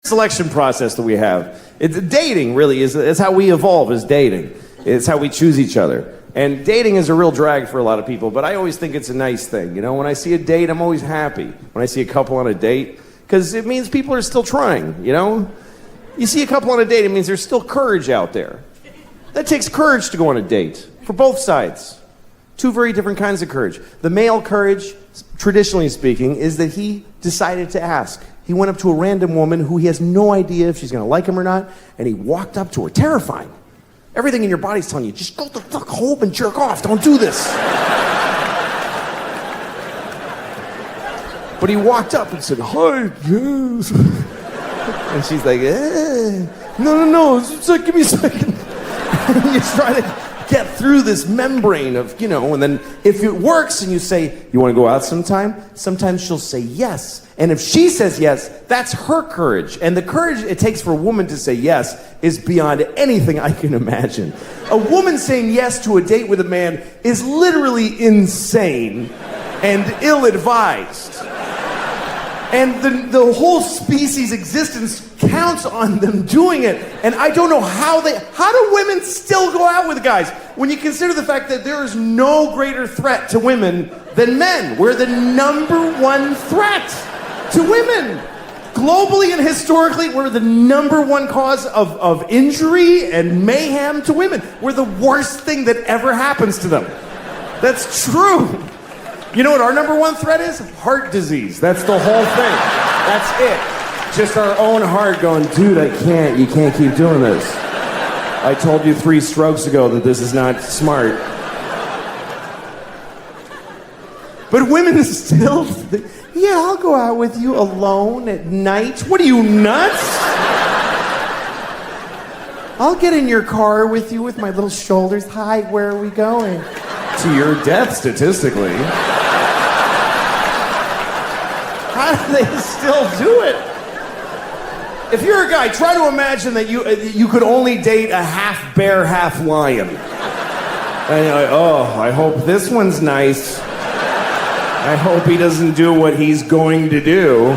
selection process that we have. Dating really is how we evolve as dating. It's how we choose each other. And dating is a real drag for a lot of people, but I always think it's a nice thing. You know, when I see a date, I'm always happy when I see a couple on a date, because it means people are still trying, you know? You see a couple on a date, it means there's still courage out there. That takes courage to go on a date, for both sides. Two very different kinds of courage. The male courage, traditionally speaking, is that he decided to ask. He went up to a random woman who he has no idea if she's gonna like him or not, and he walked up to her, terrifying. Everything in your body's telling you, just go the fuck home and jerk off, don't do this. But he walked up and said, hi, yes. And she's like, no, give me a second. And you try to get through this membrane of, you know, and then if it works and you say, you want to go out sometime? Sometimes she'll say yes. And if she says yes, that's her courage. And the courage it takes for a woman to say yes is beyond anything I can imagine. A woman saying yes to a date with a man is literally insane and ill-advised. And the whole species' existence counts on them doing it. And I don't know how do women still go out with guys? When you consider the fact that there is no greater threat to women than men. We're the number one threat to women. Globally and historically, we're the number one cause of injury and mayhem to women. We're the worst thing that ever happens to them. That's true. You know what our number one threat is? Heart disease. That's the whole thing. That's it. Just our own heart going, dude, you can't keep doing this. I told you 3 strokes ago that this is not smart. But women still, yeah, I'll go out with you alone at night. What are you, nuts? I'll get in your car with you with my little shoulders. Hi, where are we going? To your death, statistically. How do they still do it? If you're a guy, try to imagine that you could only date a half bear, half lion. And you're like, oh, I hope this one's nice. I hope he doesn't do what he's going to do.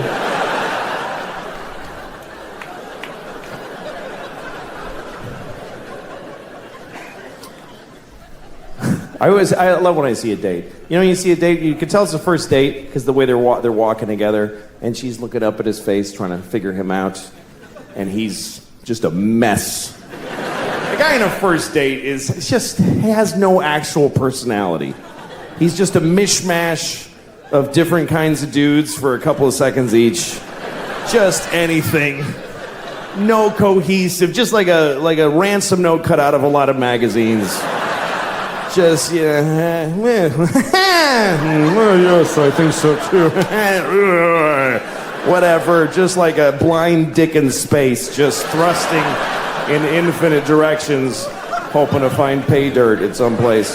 I love when I see a date. You know, you see a date, you can tell it's the first date because the way they're walking together, and she's looking up at his face trying to figure him out, and he's just a mess. A guy in a first date he has no actual personality. He's just a mishmash of different kinds of dudes for a couple of seconds each. Just anything. No cohesive, just like a ransom note cut out of a lot of magazines. Just, yeah, yes, I think so too. Whatever, just like a blind dick in space, just thrusting in infinite directions, hoping to find pay dirt at some place.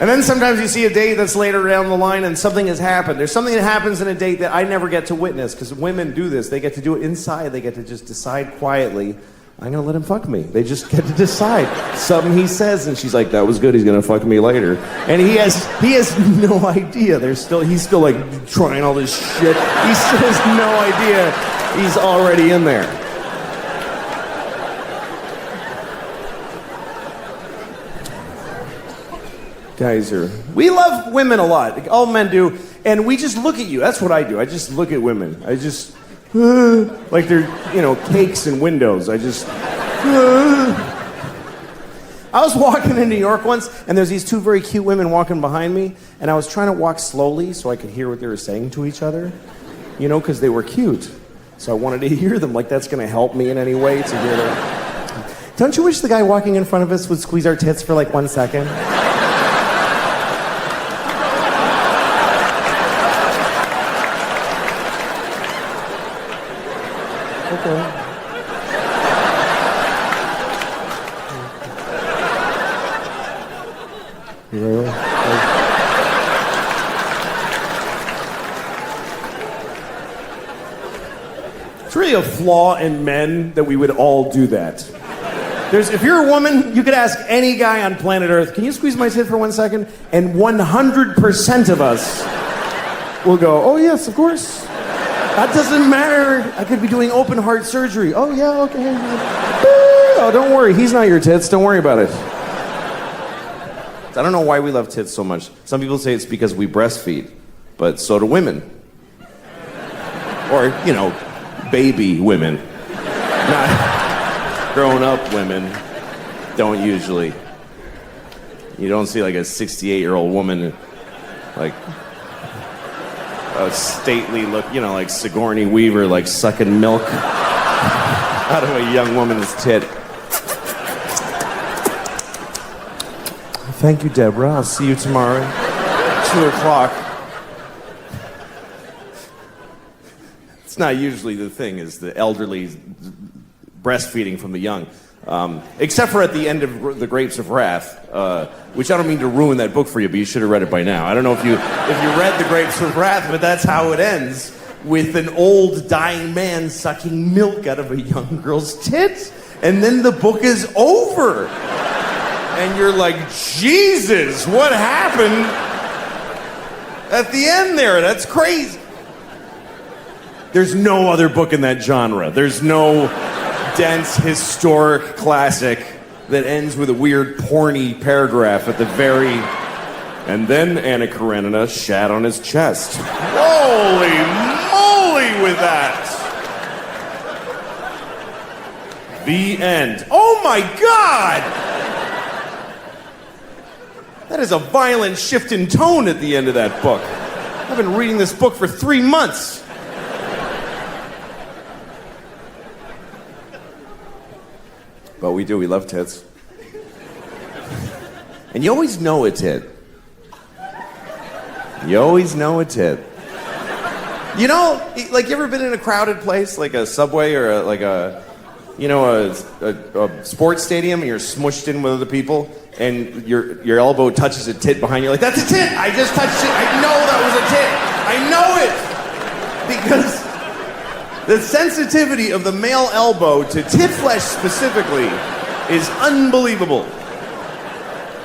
And then sometimes you see a date that's later down the line and something has happened. There's something that happens in a date that I never get to witness, because women do this. They get to do it inside. They get to just decide quietly, I'm gonna let him fuck me. They just get to decide. Something he says, and she's like, that was good, he's gonna fuck me later. And he has no idea. He's still like trying all this shit. He still has no idea he's already in there. We love women a lot. All men do. And we just look at you. That's what I do. I just look at women. I just, like they're, cakes and windows. I was walking in New York once, and there's these 2 very cute women walking behind me, and I was trying to walk slowly so I could hear what they were saying to each other, because they were cute. So I wanted to hear them, like that's gonna help me in any way to hear them. Don't you wish the guy walking in front of us would squeeze our tits for like 1 second? Okay. It's really a flaw in men that we would all do that. If you're a woman, you could ask any guy on planet Earth, can you squeeze my tit for 1 second? And 100% of us will go, oh yes, of course. That doesn't matter. I could be doing open heart surgery. Oh yeah, okay. Oh, don't worry, he's not your tits, don't worry about it. I don't know why we love tits so much. Some people say it's because we breastfeed, but so do women. Or, you know, baby women. Not grown-up women don't usually. You don't see like a 68-year-old woman, like a stately look, you know, like Sigourney Weaver, like sucking milk out of a young woman's tit. Thank you, Deborah. I'll see you tomorrow, 2:00. It's not usually the thing, is the elderly breastfeeding from the young. Except for at the end of The Grapes of Wrath, which I don't mean to ruin that book for you, but you should have read it by now. I don't know if you read The Grapes of Wrath, but that's how it ends, with an old dying man sucking milk out of a young girl's tit, and then the book is over. And you're like, Jesus, what happened at the end there? That's crazy. There's no other book in that genre. There's no dense, historic classic that ends with a weird, porny paragraph at the very... And then Anna Karenina shat on his chest. Holy moly with that! The end. Oh my God! That is a violent shift in tone at the end of that book. I've been reading this book for 3 months. But we do, we love tits. And you always know a tit. You always know a tit. You know, like, you ever been in a crowded place, like a subway or a sports stadium, and you're smushed in with other people, and your elbow touches a tit behind you, like, that's a tit! I just touched it! I know that was a tit! I know it! Because the sensitivity of the male elbow to tit flesh specifically is unbelievable.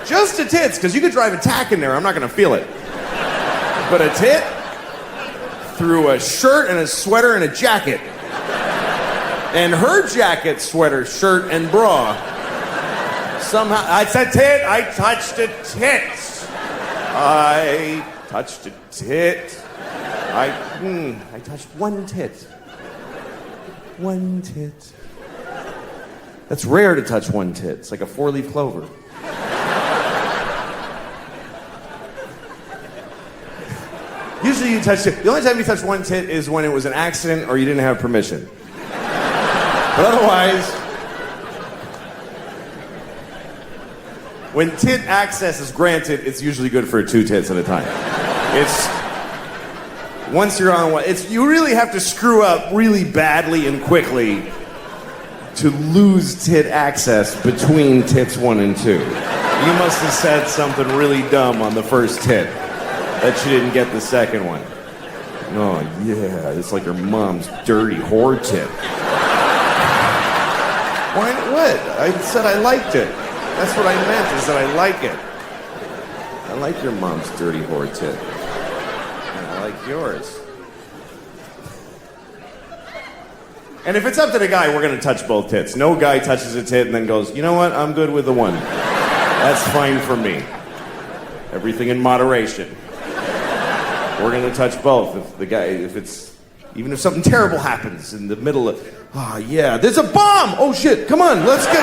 Just to tits, because you could drive a tack in there, I'm not going to feel it. But a tit, through a shirt and a sweater and a jacket, and her jacket, sweater, shirt, and bra, somehow, it's a tit, I touched a tit. I touched a tit. I touched one tit. One tit. That's rare to touch one tit. It's like a 4-leaf clover. Usually you touch it. The only time you touch one tit is when it was an accident or you didn't have permission. But otherwise, when tit access is granted, it's usually good for 2 tits at a time. Once you're on one, you really have to screw up really badly and quickly to lose tit access between tits 1 and 2. You must have said something really dumb on the first tit that you didn't get the second one. Oh yeah, it's like your mom's dirty whore tit. Why? What? I said I liked it. That's what I meant, is that I like it. I like your mom's dirty whore tit. I like yours. And if it's up to the guy, we're going to touch both tits. No guy touches a tit and then goes, you know what, I'm good with the one. That's fine for me. Everything in moderation. We're going to touch both. Even if something terrible happens in the middle of, yeah, there's a bomb! Oh shit, come on. Let's get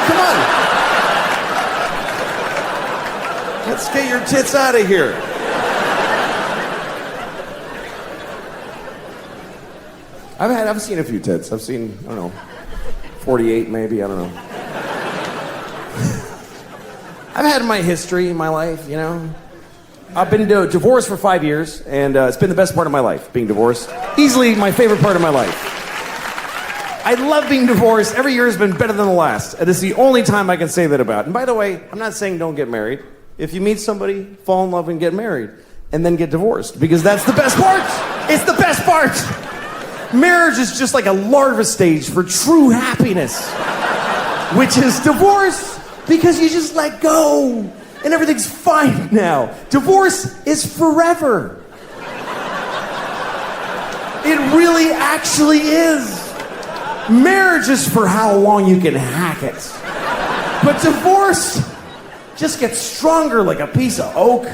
your tits out of here. I've seen a few tits. I've seen, 48 maybe, I don't know. I've had my history in my life, you know. I've been divorced for 5 years, and it's been the best part of my life, being divorced. Easily my favorite part of my life. I love being divorced. Every year has been better than the last. And it's the only time I can say that about. And by the way, I'm not saying don't get married. If you meet somebody, fall in love and get married, and then get divorced, because that's the best part. It's the best part. Marriage is just like a larva stage for true happiness, which is divorce, because you just let go and everything's fine now. Divorce is forever. It really actually is. Marriage is for how long you can hack it. But divorce just gets stronger like a piece of oak.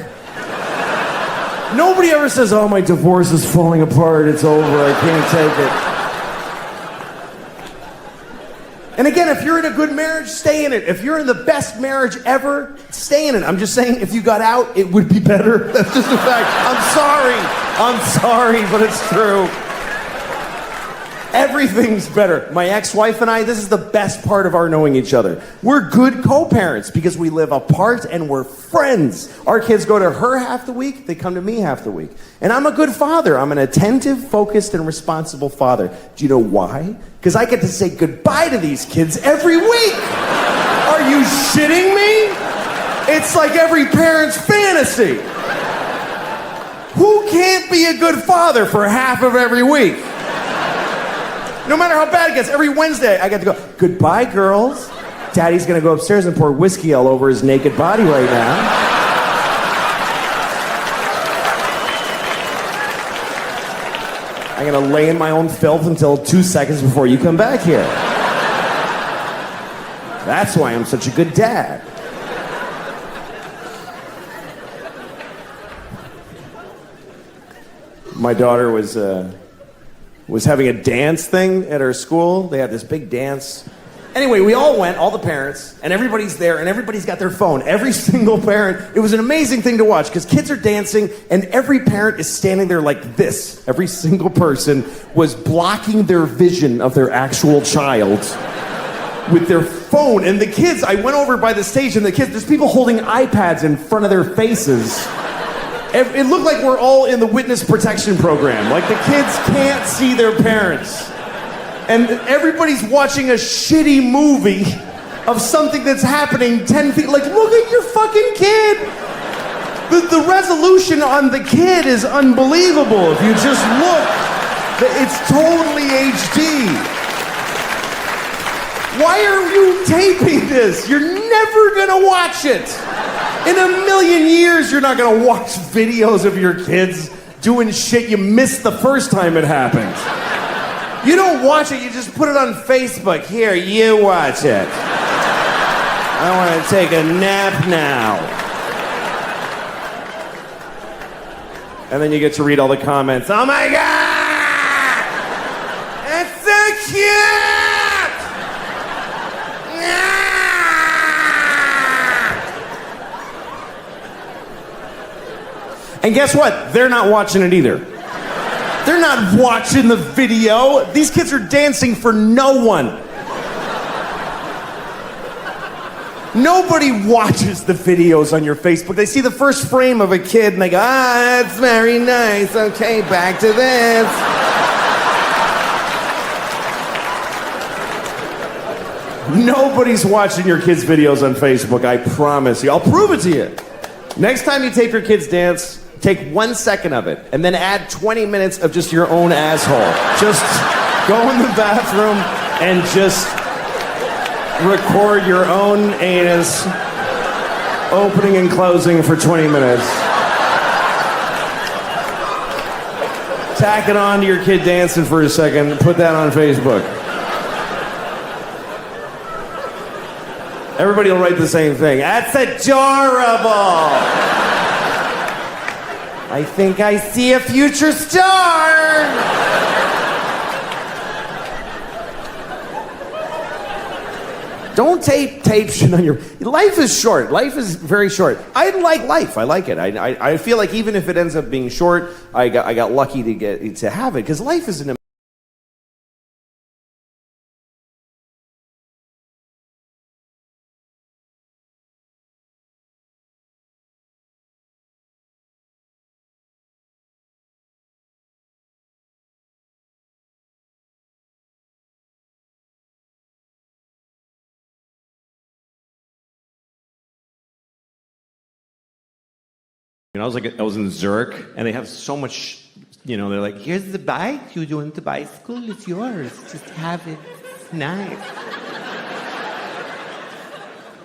Nobody ever says, oh, my divorce is falling apart, it's over, I can't take it. And again, if you're in a good marriage, stay in it. If you're in the best marriage ever, stay in it. I'm just saying, if you got out, it would be better. That's just a fact. I'm sorry, but it's true. Everything's better. My ex-wife and I, this is the best part of our knowing each other. We're good co-parents because we live apart and we're friends. Our kids go to her half the week, they come to me half the week. And I'm a good father. I'm an attentive, focused, and responsible father. Do you know why? Because I get to say goodbye to these kids every week. Are you shitting me? It's like every parent's fantasy. Who can't be a good father for half of every week? No matter how bad it gets, every Wednesday I get to go, goodbye, girls. Daddy's gonna go upstairs and pour whiskey all over his naked body right now. I'm gonna lay in my own filth until 2 seconds before you come back here. That's why I'm such a good dad. My daughter was having a dance thing at her school. They had this big dance. Anyway, we all went, all the parents, and everybody's there, and everybody's got their phone. Every single parent. It was an amazing thing to watch, because kids are dancing, and every parent is standing there like this. Every single person was blocking their vision of their actual child with their phone. And the kids, I went over by the stage, and the kids, there's people holding iPads in front of their faces. It looked like we're all in the witness protection program. Like the kids can't see their parents. And everybody's watching a shitty movie of something that's happening 10 feet. Like, look at your fucking kid. The resolution on the kid is unbelievable. If you just look, it's totally HD. Why are you taping this? You're never gonna watch it. In a million years, you're not gonna watch videos of your kids doing shit you missed the first time it happened. You don't watch it, you just put it on Facebook. Here, you watch it. I wanna take a nap now. And then you get to read all the comments. Oh my God! It's so cute! And guess what? They're not watching it either. They're not watching the video. These kids are dancing for no one. Nobody watches the videos on your Facebook. They see the first frame of a kid and they go, that's very nice. Okay, back to this. Nobody's watching your kids' videos on Facebook, I promise you. I'll prove it to you. Next time you tape your kids dance, take 1 second of it, and then add 20 minutes of just your own asshole. Just go in the bathroom and just record your own anus opening and closing for 20 minutes. Tack it on to your kid dancing for a second, and put that on Facebook. Everybody will write the same thing. That's adorable. I think I see a future star. Don't tape shit on your... Life is short. Life is very short. I like life. I like it. I feel like even if it ends up being short, I got lucky to have it, because life is an... You know, I was in Zurich, and they have so much, you know, they're like, here's the bike, you want the bicycle, it's yours, just have it, it's nice.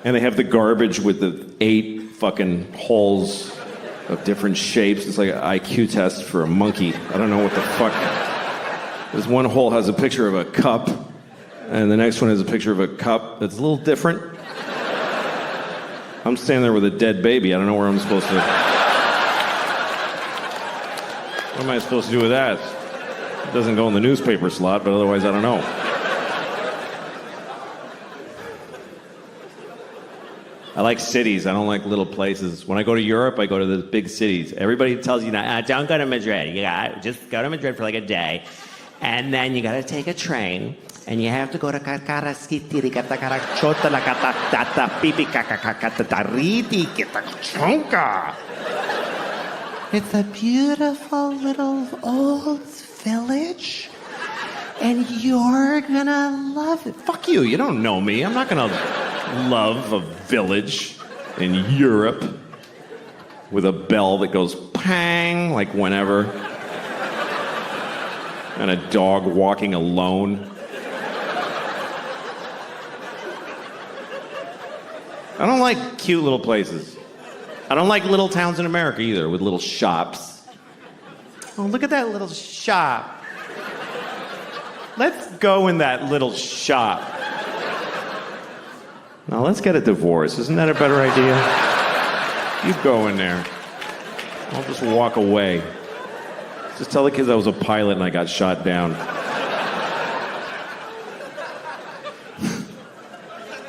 And they have the garbage with the 8 fucking holes of different shapes. It's like an IQ test for a monkey. I don't know what the fuck. This one hole has a picture of a cup, and the next one has a picture of a cup that's a little different. I'm standing there with a dead baby. I don't know where I'm supposed to... What am I supposed to do with that? It doesn't go in the newspaper slot, but otherwise I don't know. I like cities. I don't like little places. When I go to Europe, I go to the big cities. Everybody tells you, don't go to Madrid. You got just go to Madrid for like a day. And then you got to take a train. And you have to go to It's a beautiful little old village. And you're gonna love it. Fuck you. You don't know me. I'm not gonna love a village in Europe with a bell that goes pang, like whenever. And a dog walking alone. I don't like cute little places. I don't like little towns in America either, with little shops. Oh, look at that little shop. Let's go in that little shop. Now let's get a divorce. Isn't that a better idea? You go in there. I'll just walk away. Just tell the kids I was a pilot and I got shot down.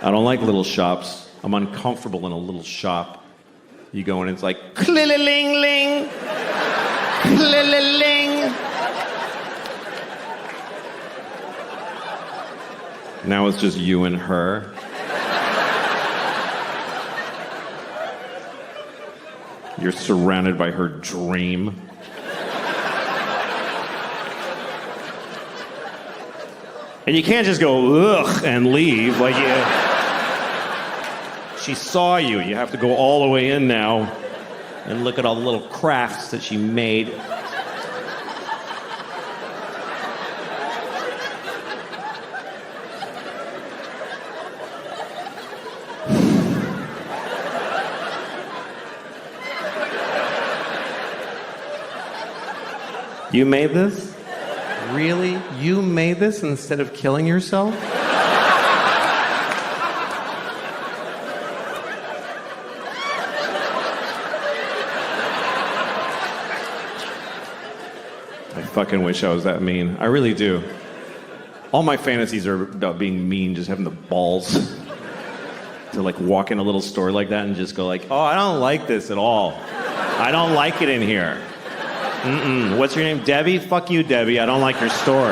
I don't like little shops. I'm uncomfortable in a little shop. You go in and it's like, clill-a-ling-ling, clill-a-ling. Now it's just you and her. You're surrounded by her dream. And you can't just go, ugh, and leave. Like, she saw you. You have to go all the way in now and look at all the little crafts that she made. You made this? Really? You made this instead of killing yourself? I fucking wish I was that mean. I really do. All my fantasies are about being mean, just having the balls to like walk in a little store like that and just go like, oh, I don't like this at all. I don't like it in here. Mm-mm. What's your name? Debbie? Fuck you, Debbie. I don't like your store.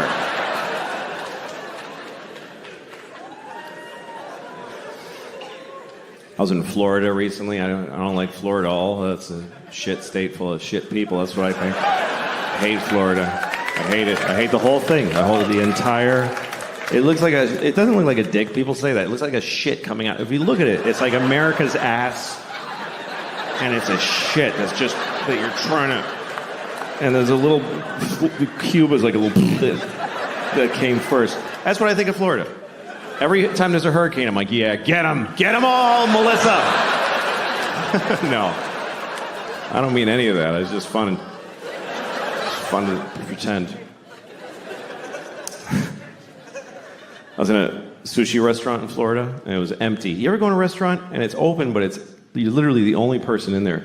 I was in Florida recently. I don't like Florida at all. That's a shit state full of shit people. That's what I think. I hate Florida. I hate it. I hate the whole thing. I hold the entire... It doesn't look like a dick. People say that. It looks like a shit coming out. If you look at it, it's like America's ass. And it's a shit that's just that you're trying to... And there's a little... Cuba's like a little... that came first. That's what I think of Florida. Every time there's a hurricane, I'm like, yeah, get them. Get them all, Melissa. No. I don't mean any of that. It's just fun. It's fun to pretend. I was in a sushi restaurant in Florida, and it was empty. You ever go in a restaurant, and it's open, but you're literally the only person in there.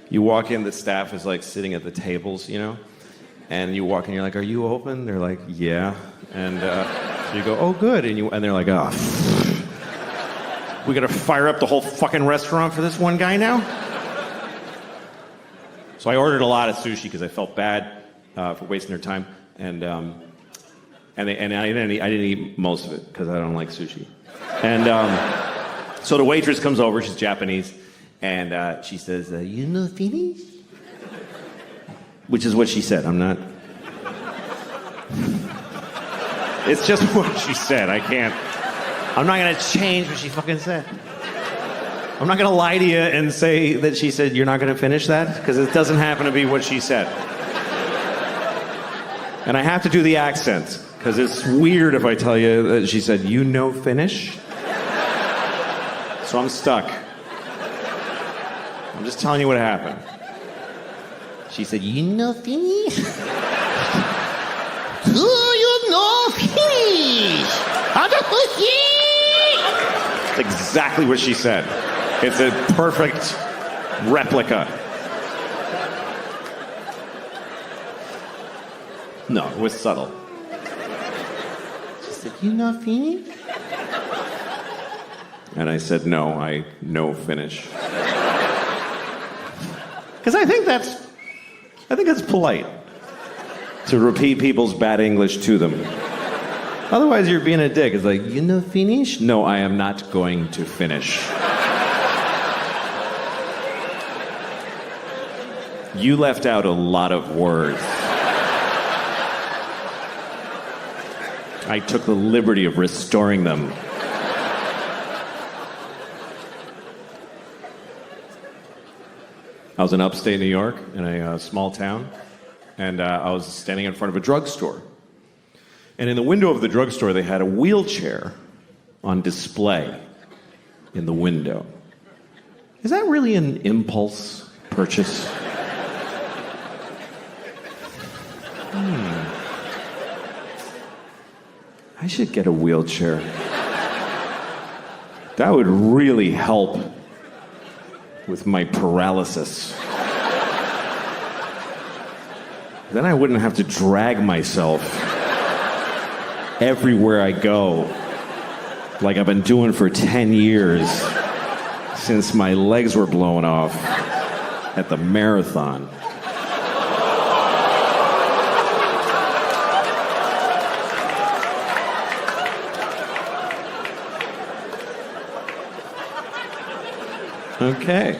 You walk in, the staff is like sitting at the tables, you know? And you walk in, you're like, are you open? They're like, yeah. And so you go, oh, good. And they're like, oh, we gotta fire up the whole fucking restaurant for this one guy now? So I ordered a lot of sushi because I felt bad for wasting their time. And I didn't eat most of it because I don't like sushi. And so the waitress comes over, she's Japanese, and she says, you know Finnish? Which is what she said. I'm not... It's just what she said. I'm not going to change what she fucking said. I'm not going to lie to you and say that she said, you're not going to finish that? Because it doesn't happen to be what she said. And I have to do the accent, because it's weird if I tell you that she said, you know Finnish? So I'm stuck. I'm just telling you what happened. She said, you know Finnish? Do you That's exactly what she said. It's a perfect replica. No, it was subtle. She said, "You know Finnish?" And I said, "No, I know Finnish." Because I think that's polite to repeat people's bad English to them. Otherwise, you're being a dick. It's like, "You know Finnish?" "No, I am not going to finish." You left out a lot of words. I took the liberty of restoring them. I was in upstate New York in a small town, and I was standing in front of a drugstore. And in the window of the drugstore, they had a wheelchair on display in the window. Is that really an impulse purchase? I should get a wheelchair. That would really help with my paralysis. Then I wouldn't have to drag myself everywhere I go, like I've been doing for 10 years since my legs were blown off at the marathon. Okay.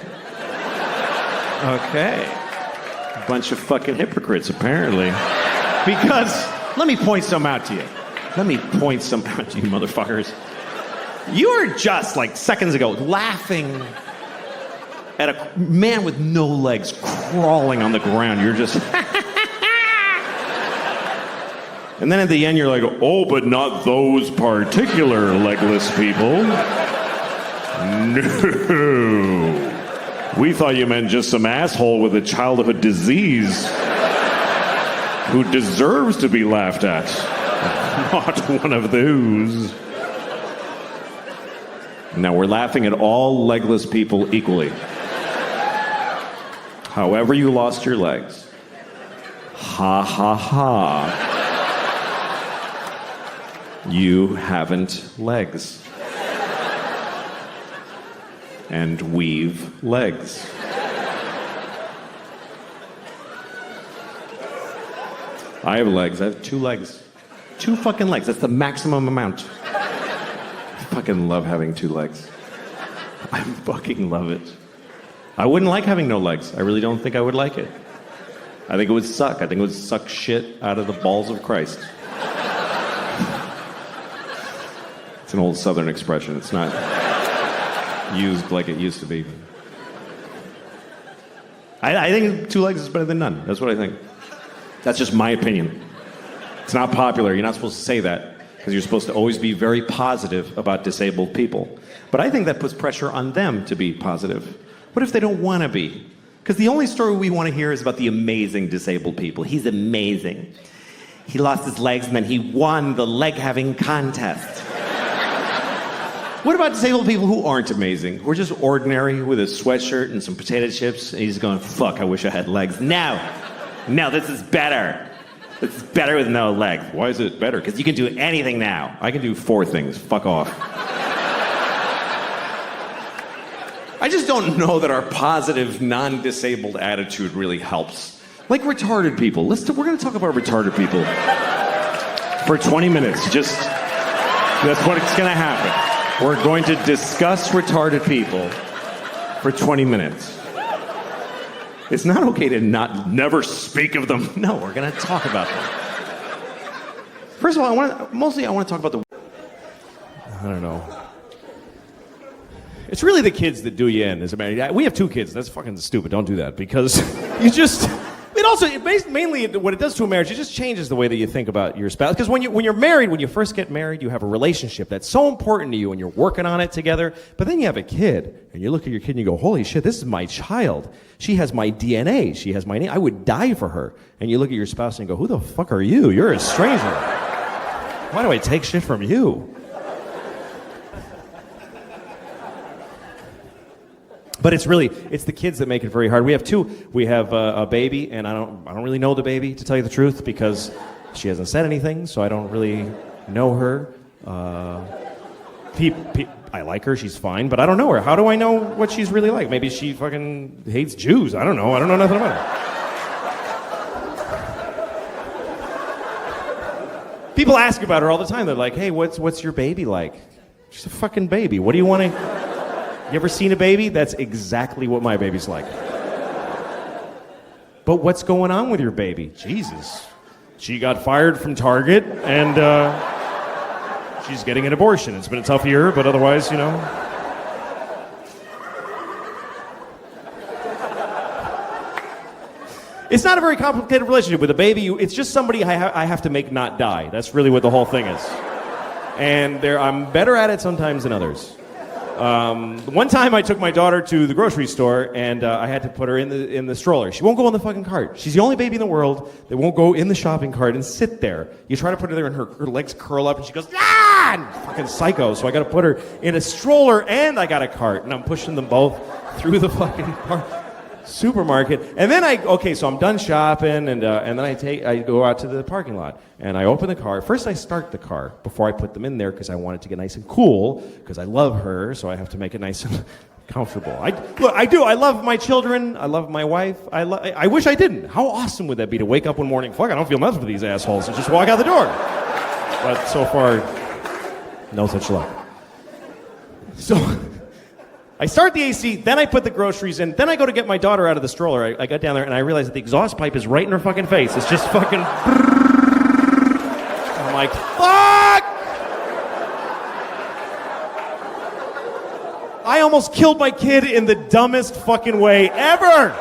Bunch of fucking hypocrites, apparently. Because, let me point some out to you. Let me point some out to you, motherfuckers. You were just, like, seconds ago, laughing at a man with no legs crawling on the ground. You're just... And then at the end, you're like, "Oh, but not those particular legless people." No. We thought you meant just some asshole with a childhood disease who deserves to be laughed at. Not one of those. Now we're laughing at all legless people equally. However you lost your legs. Ha ha ha. You haven't legs. And weave legs. I have legs. I have 2 legs. 2 fucking legs. That's the maximum amount. I fucking love having 2 legs. I fucking love it. I wouldn't like having no legs. I really don't think I would like it. I think it would suck. I think it would suck shit out of the balls of Christ. It's an old Southern expression. It's not used like it used to be. I think 2 legs is better than none. That's what I think. That's just my opinion. It's not popular. You're not supposed to say that because you're supposed to always be very positive about disabled people. But I think that puts pressure on them to be positive. What if they don't want to be? Because the only story we want to hear is about the amazing disabled people. He's amazing. He lost his legs and then he won the leg-having contest. What about disabled people who aren't amazing? Who are just ordinary with a sweatshirt and some potato chips, and he's going, "Fuck, I wish I had legs." No, this is better. This is better with no legs. Why is it better? Because you can do anything now. I can do 4 things. Fuck off. I just don't know that our positive, non-disabled attitude really helps. Like retarded people. We're going to talk about retarded people for 20 minutes. That's what's going to happen. We're going to discuss retarded people for 20 minutes. It's not okay to never speak of them. No, we're going to talk about them. First of all, I want to talk about the... I don't know. It's really the kids that do you in. As a matter, we have 2 kids. That's fucking stupid. Don't do that because you just... Mainly what it does to a marriage, it just changes the way that you think about your spouse. Because when you're married, when you first get married, you have a relationship that's so important to you and you're working on it together. But then you have a kid and you look at your kid and you go, "Holy shit, this is my child. She has my DNA. She has my name. I would die for her." And you look at your spouse and go, "Who the fuck are you? You're a stranger. Why do I take shit from you?" But it's the kids that make it very hard. We have two. We have a baby, and I don't really know the baby, to tell you the truth, because she hasn't said anything, so I don't really know her. I like her, she's fine, but I don't know her. How do I know what she's really like? Maybe she fucking hates Jews. I don't know nothing about her. People ask about her all the time. They're like, hey, what's your baby like? She's a fucking baby. What do you want to... You ever seen a baby? That's exactly what my baby's like. But what's going on with your baby? Jesus. She got fired from Target, and she's getting an abortion. It's been a tough year, but otherwise, you know. It's not a very complicated relationship with a baby. It's just somebody I have to make not die. That's really what the whole thing is. And I'm better at it sometimes than others. One time I took my daughter to the grocery store, and I had to put her in the stroller. She won't go in the fucking cart. She's the only baby in the world that won't go in the shopping cart and sit there. You try to put her there, and her legs curl up, and she goes, ah! And fucking psycho. So I got to put her in a stroller, and I got a cart, and I'm pushing them both through the fucking supermarket. And then so I'm done shopping, and then I go out to the parking lot, and I open the car. First I start the car before I put them in there, because I want it to get nice and cool, because I love her, so I have to make it nice and comfortable. I do. I love my children. I love my wife. I wish I didn't. How awesome would that be to wake up one morning, fuck, I don't feel nothing for these assholes, and just walk out the door. But so far, no such luck. So I start the AC, then I put the groceries in, then I go to get my daughter out of the stroller. I got down there, and I realize that the exhaust pipe is right in her fucking face. It's just fucking... I'm like, fuck! I almost killed my kid in the dumbest fucking way ever!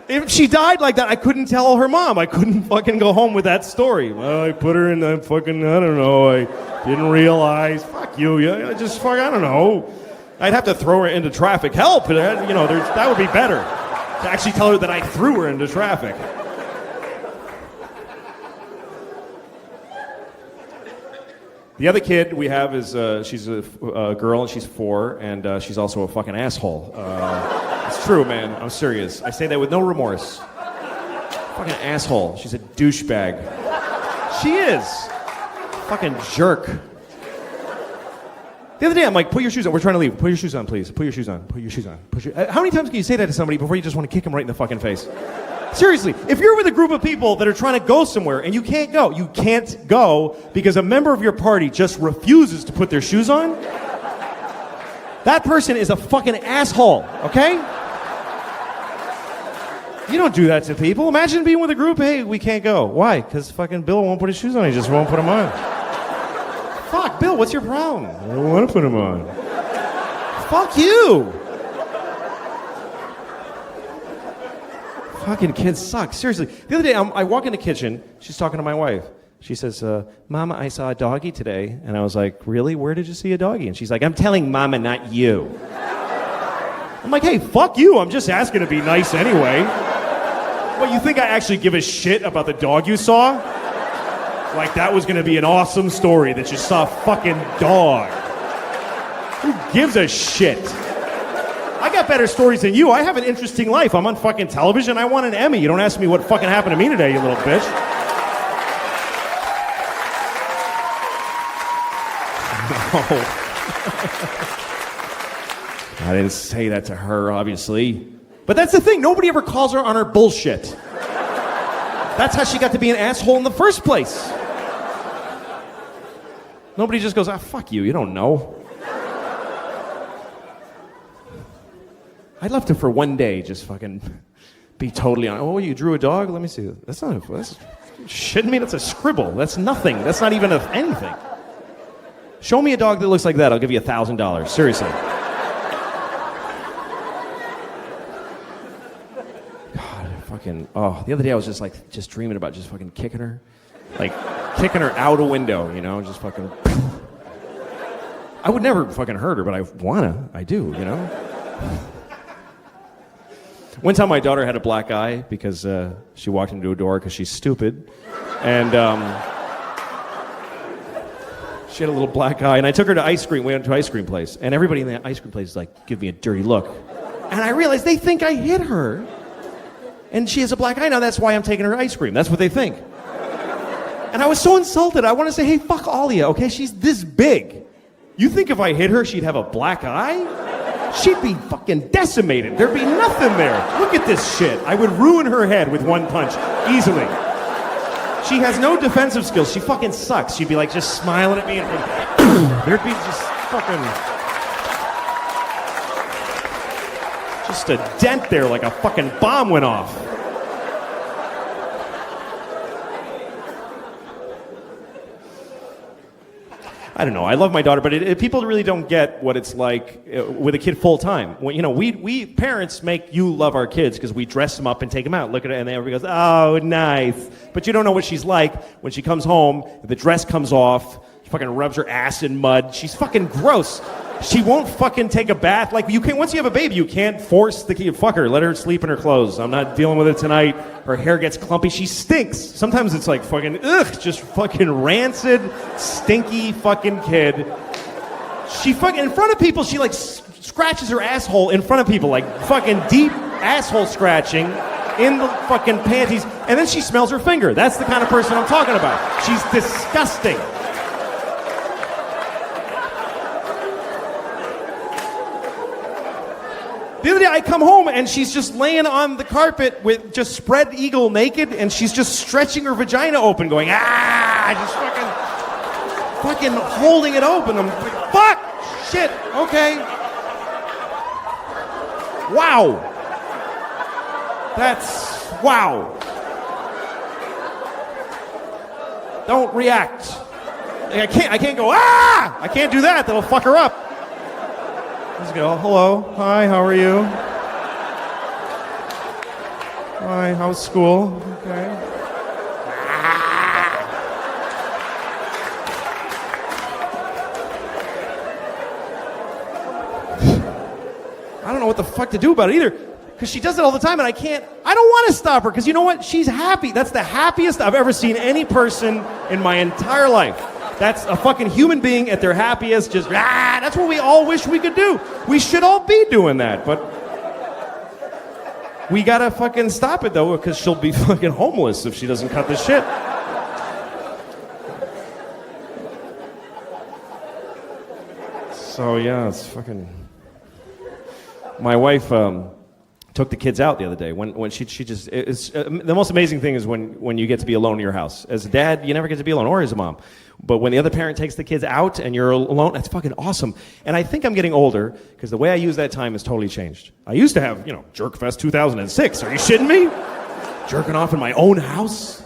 If she died like that, I couldn't tell her mom. I couldn't fucking go home with that story. Well, I put her in the fucking, I don't know, I didn't realize. Fuck you. I don't know. I'd have to throw her into traffic. Help! That would be better. To actually tell her that I threw her into traffic. The other kid we have is, she's a girl, and she's 4, and she's also a fucking asshole. It's true, man. I'm serious. I say that with no remorse. Fucking asshole. She's a douchebag. She is. Fucking jerk. The other day, I'm like, put your shoes on. We're trying to leave. Put your shoes on, please. Put your shoes on. Put your shoes on. How many times can you say that to somebody before you just want to kick them right in the fucking face? Seriously, if you're with a group of people that are trying to go somewhere and you can't go because a member of your party just refuses to put their shoes on, that person is a fucking asshole, okay? You don't do that to people. Imagine being with a group, hey, we can't go. Why? Because fucking Bill won't put his shoes on, he just won't put them on. Fuck, Bill, what's your problem? I don't want to put them on. Fuck you! Fucking kids suck. Seriously. The other day, I walk in the kitchen. She's talking to my wife. She says, Mama, I saw a doggy today. And I was like, really? Where did you see a doggy? And she's like, I'm telling Mama, not you. I'm like, hey, fuck you. I'm just asking to be nice anyway. What, you think I actually give a shit about the dog you saw? Like that was going to be an awesome story that you saw a fucking dog. Who gives a shit? I got better stories than you. I have an interesting life. I'm on fucking television. I won an Emmy. You don't ask me what fucking happened to me today, you little bitch. No. I didn't say that to her, obviously. But that's the thing. Nobody ever calls her on her bullshit. That's how she got to be an asshole in the first place. Nobody just goes, fuck you. You don't know. I'd love to, for one day, just fucking be totally on. Oh, you drew a dog? Let me see. That's shitting me. That's a scribble. That's nothing. That's not even anything. Show me a dog that looks like that. I'll give you $1,000. Seriously. God, fucking. Oh, the other day I was just dreaming about just fucking kicking her, kicking her out a window. Just fucking. I would never fucking hurt her, but I do. One time my daughter had a black eye because she walked into a door because she's stupid. And She had a little black eye, and I took her to ice cream. We went to an ice cream place, and everybody in the ice cream place is like, give me a dirty look. And I realized they think I hit her, and she has a black eye now. That's why I'm taking her to ice cream. That's what they think. And I was so insulted. I want to say, hey, fuck all of you, okay? She's this big. You think if I hit her, she'd have a black eye? She'd be fucking decimated. There'd be nothing there. Look at this shit. I would ruin her head with one punch, easily. She has no defensive skills. She fucking sucks. She'd be like just smiling at me and there'd be just fucking... just a dent there like a fucking bomb went off. I don't know. I love my daughter, but people really don't get what it's like with a kid full time. When, we parents make you love our kids because we dress them up and take them out. Look at it, and everybody goes, "Oh, nice." But you don't know what she's like when she comes home. The dress comes off. She fucking rubs her ass in mud. She's fucking gross. She won't fucking take a bath. Like, you can't, once you have a baby, you can't force the kid. Fuck her. Let her sleep in her clothes. I'm not dealing with it tonight. Her hair gets clumpy. She stinks. Sometimes it's like fucking, just fucking rancid, stinky fucking kid. She fucking, in front of people, she like scratches her asshole in front of people. Like fucking deep asshole scratching in the fucking panties. And then she smells her finger. That's the kind of person I'm talking about. She's disgusting. The other day I come home and she's just laying on the carpet with just spread eagle naked, and she's just stretching her vagina open going, just fucking holding it open. I'm like, fuck, shit, okay. Wow. That's, wow. Don't react. I can't go, I can't do that, that'll fuck her up. Let's go, hello, hi, how are you? Hi, how's school? Okay. I don't know what the fuck to do about it either, because she does it all the time, and I don't want to stop her, because you know what? She's happy. That's the happiest I've ever seen any person in my entire life. That's a fucking human being at their happiest, just, that's what we all wish we could do. We should all be doing that, but we gotta fucking stop it, though, because she'll be fucking homeless if she doesn't cut this shit. So, yeah, it's fucking... My wife took the kids out the other day. When she just... It's, the most amazing thing is when you get to be alone in your house. As a dad, you never get to be alone, or as a mom. But when the other parent takes the kids out and you're alone, that's fucking awesome. And I think I'm getting older because the way I use that time has totally changed. I used to have, Jerkfest 2006. Are you shitting me? Jerking off in my own house,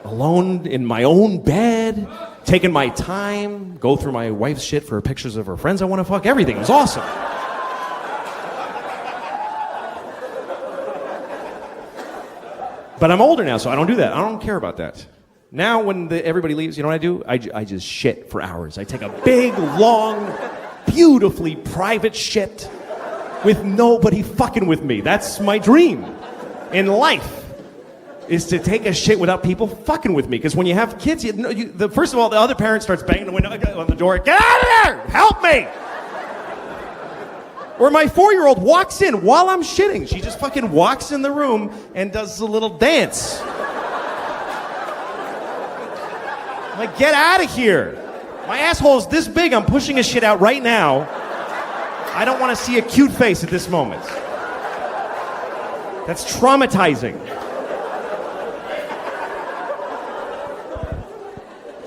alone in my own bed, taking my time, go through my wife's shit for pictures of her friends I want to fuck, everything. It was awesome. But I'm older now, so I don't do that. I don't care about that. Now, when everybody leaves, you know what I do? I just shit for hours. I take a big, long, beautifully private shit with nobody fucking with me. That's my dream in life, is to take a shit without people fucking with me. Because when you have kids, first of all, the other parent starts banging the window on the door. Get out of there! Help me! Or my 4-year-old walks in while I'm shitting. She just fucking walks in the room and does a little dance. I'm like, get out of here. My asshole is this big. I'm pushing a shit out right now. I don't want to see a cute face at this moment. That's traumatizing.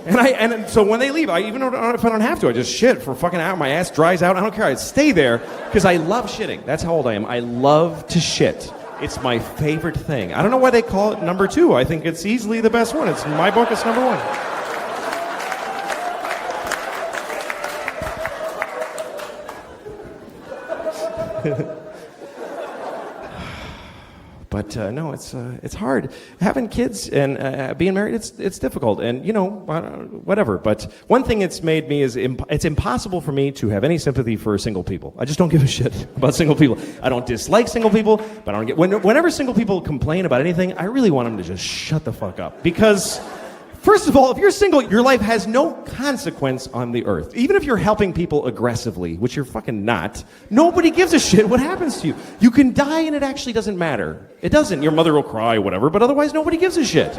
And so when they leave, even if I don't have to, I just shit for fucking hour. My ass dries out. I don't care. I stay there because I love shitting. That's how old I am. I love to shit. It's my favorite thing. I don't know why they call it number 2. I think it's easily the best one. It's in my book. It's number 1. But no, it's hard. Having kids and being married, it's difficult. And, whatever. But one thing it's made me is it's impossible for me to have any sympathy for single people. I just don't give a shit about single people. I don't dislike single people, but I don't get... Whenever single people complain about anything, I really want them to just shut the fuck up. Because... First of all, if you're single, your life has no consequence on the earth. Even if you're helping people aggressively, which you're fucking not, nobody gives a shit what happens to you. You can die and it actually doesn't matter. It doesn't. Your mother will cry, whatever, but otherwise nobody gives a shit.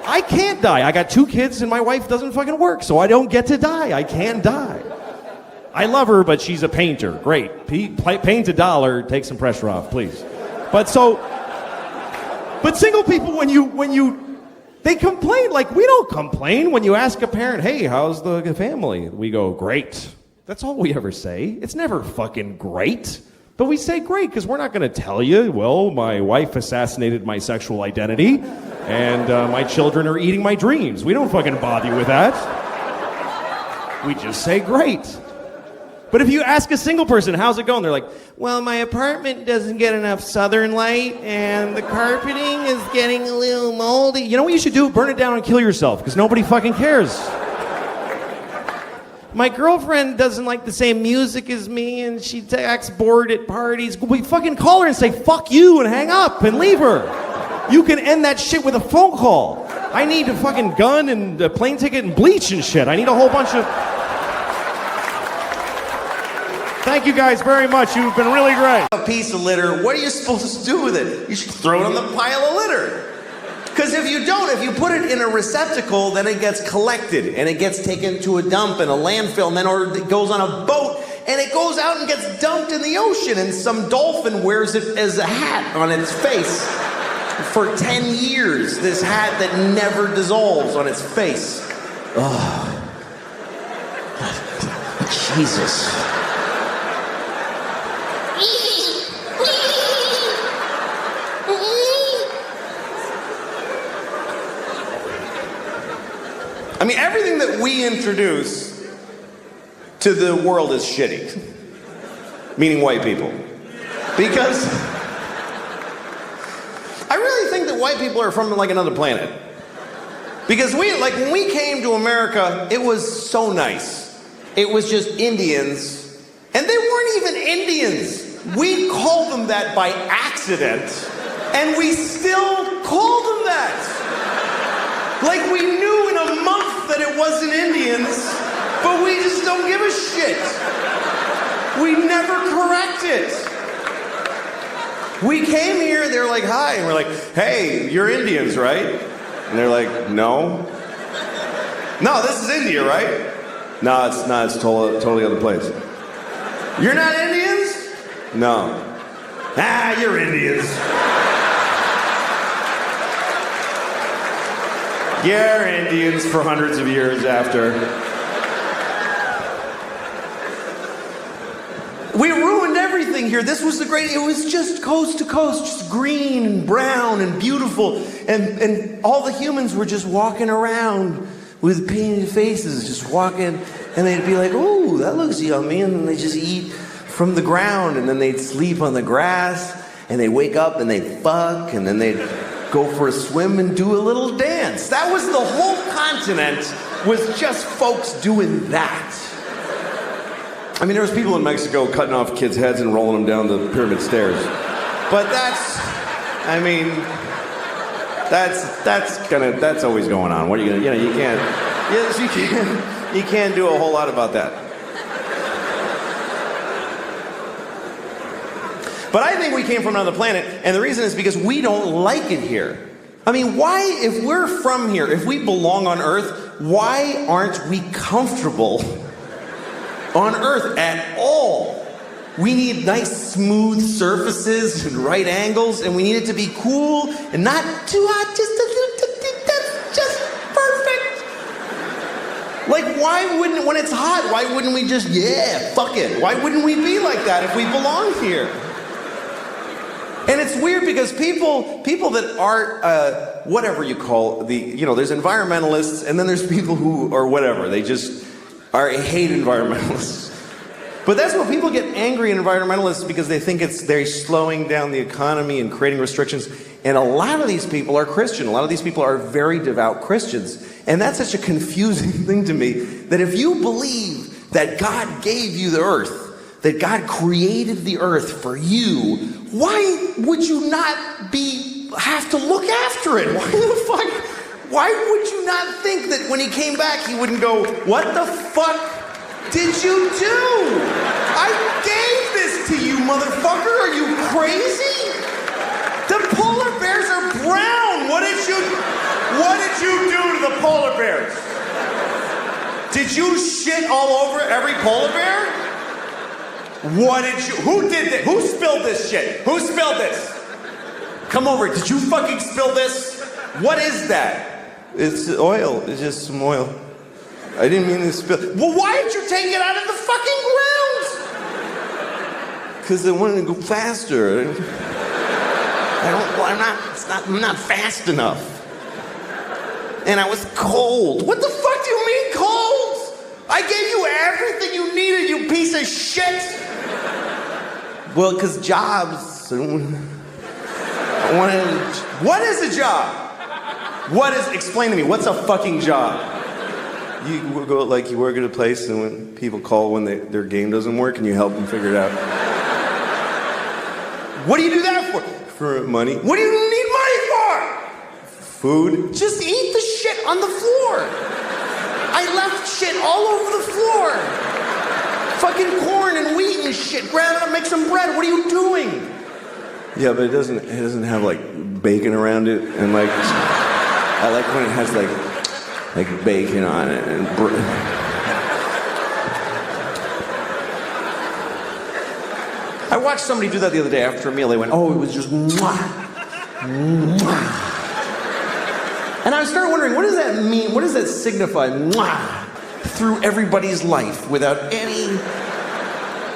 I can't die. I got 2 kids and my wife doesn't fucking work, so I don't get to die. I can't die. I love her, but she's a painter. Great. Paint $1, take some pressure off, please. But single people, when you they complain. Like, we don't complain when you ask a parent, hey, how's the family? We go, great. That's all we ever say. It's never fucking great. But we say great because we're not going to tell you, well, my wife assassinated my sexual identity and my children are eating my dreams. We don't fucking bother you with that. We just say great. But if you ask a single person, how's it going? They're like, well, my apartment doesn't get enough southern light, and the carpeting is getting a little moldy. You know what you should do? Burn it down and kill yourself, because nobody fucking cares. My girlfriend doesn't like the same music as me, and she acts bored at parties. We fucking call her and say, fuck you, and hang up, and leave her. You can end that shit with a phone call. I need a fucking gun and a plane ticket and bleach and shit. I need a whole bunch of... Thank you guys very much. You've been really great. A piece of litter, what are you supposed to do with it? You should throw it on the pile of litter. Because if you don't, if you put it in a receptacle, then it gets collected and it gets taken to a dump in a landfill, and then or it goes on a boat and it goes out and gets dumped in the ocean, and some dolphin wears it as a hat on its face for 10 years. This hat that never dissolves on its face. Oh. Jesus. I mean, everything that we introduce to the world is shitty. Meaning white people. Because I really think that white people are from like another planet. Because when we came to America, it was so nice. It was just Indians, and they weren't even Indians. We called them that by accident, and we still called them that. Like, we knew in a month that it wasn't Indians, but we just don't give a shit. We never correct it. We came here, they're like, hi, and we're like, hey, you're Indians, right? And they're like, no. No, this is India, right? No, it's not, it's totally other place. You're not Indians? No. Ah, you're Indians. Yeah, Indians for hundreds of years after. We ruined everything here. This was it was just coast to coast, just green and brown and beautiful. And all the humans were just walking around with painted faces, just walking. And they'd be like, ooh, that looks yummy. And then they just eat from the ground. And then they'd sleep on the grass. And they'd wake up and they'd fuck. And then they'd go for a swim and do a little dance. That was the whole continent, was just folks doing that. I mean, there was people in Mexico cutting off kids' heads and rolling them down the pyramid stairs. But that's always going on. What are you gonna, you can't do a whole lot about that. But I think we came from another planet, and the reason is because we don't like it here. I mean, why, if we're from here, if we belong on Earth, why aren't we comfortable on Earth at all? We need nice, smooth surfaces and right angles, and we need it to be cool and not too hot, just a little, that's just perfect. Like, why wouldn't, when it's hot, why wouldn't we just, yeah, fuck it? Why wouldn't we be like that if we belong here? And it's weird because people that aren't, whatever you call there's environmentalists, and then there's people who are whatever, they just hate environmentalists. But that's what people get angry at environmentalists, because they think they're slowing down the economy and creating restrictions. And a lot of these people are Christian. A lot of these people are very devout Christians. And that's such a confusing thing to me, that if you believe that God gave you the earth, that God created the earth for you, why would you not have to look after it? Why would you not think that when he came back, he wouldn't go, what the fuck did you do? I gave this to you, motherfucker. Are you crazy? The polar bears are brown. What did you do to the polar bears? Did you shit all over every polar bear? Who did this? Who spilled this shit? Who spilled this? Come over. Did you fucking spill this? What is that? It's oil. It's just some oil. I didn't mean to spill. Well, why didn't you take it out of the fucking ground? Because I wanted to go faster. I'm not fast enough. And I was cold. What the fuck do you mean cold? I gave you everything you needed, you piece of shit. Well, because jobs. What is a job? Explain to me, what's a fucking job? You go you work at a place, and when people call when their game doesn't work, and you help them figure it out. What do you do that for? For money. What do you need money for? Food. Just eat the shit on the floor. I left shit all over the floor. Fucking corn and wheat and shit. Grab it up, make some bread. What are you doing? Yeah, but it doesn't have bacon around it, and I like when it has like bacon on it and I watched somebody do that the other day after a meal. They went, oh, it was just mwah, mwah. And I started wondering, what does that mean? What does that signify? Mwah, through everybody's life without any...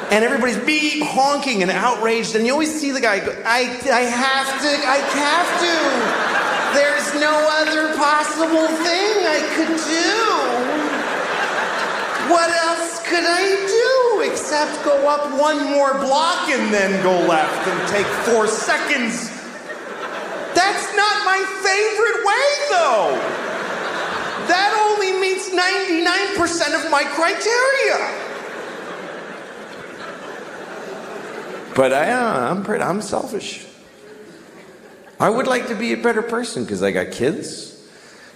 And everybody's beep, honking and outraged, and you always see the guy go, I have to. There's no other possible thing I could do. What else could I do except go up one more block and then go left and take 4 seconds? That's not my favorite way, though. That only meets 99% of my criteria. But I'm selfish. I would like to be a better person because I got kids,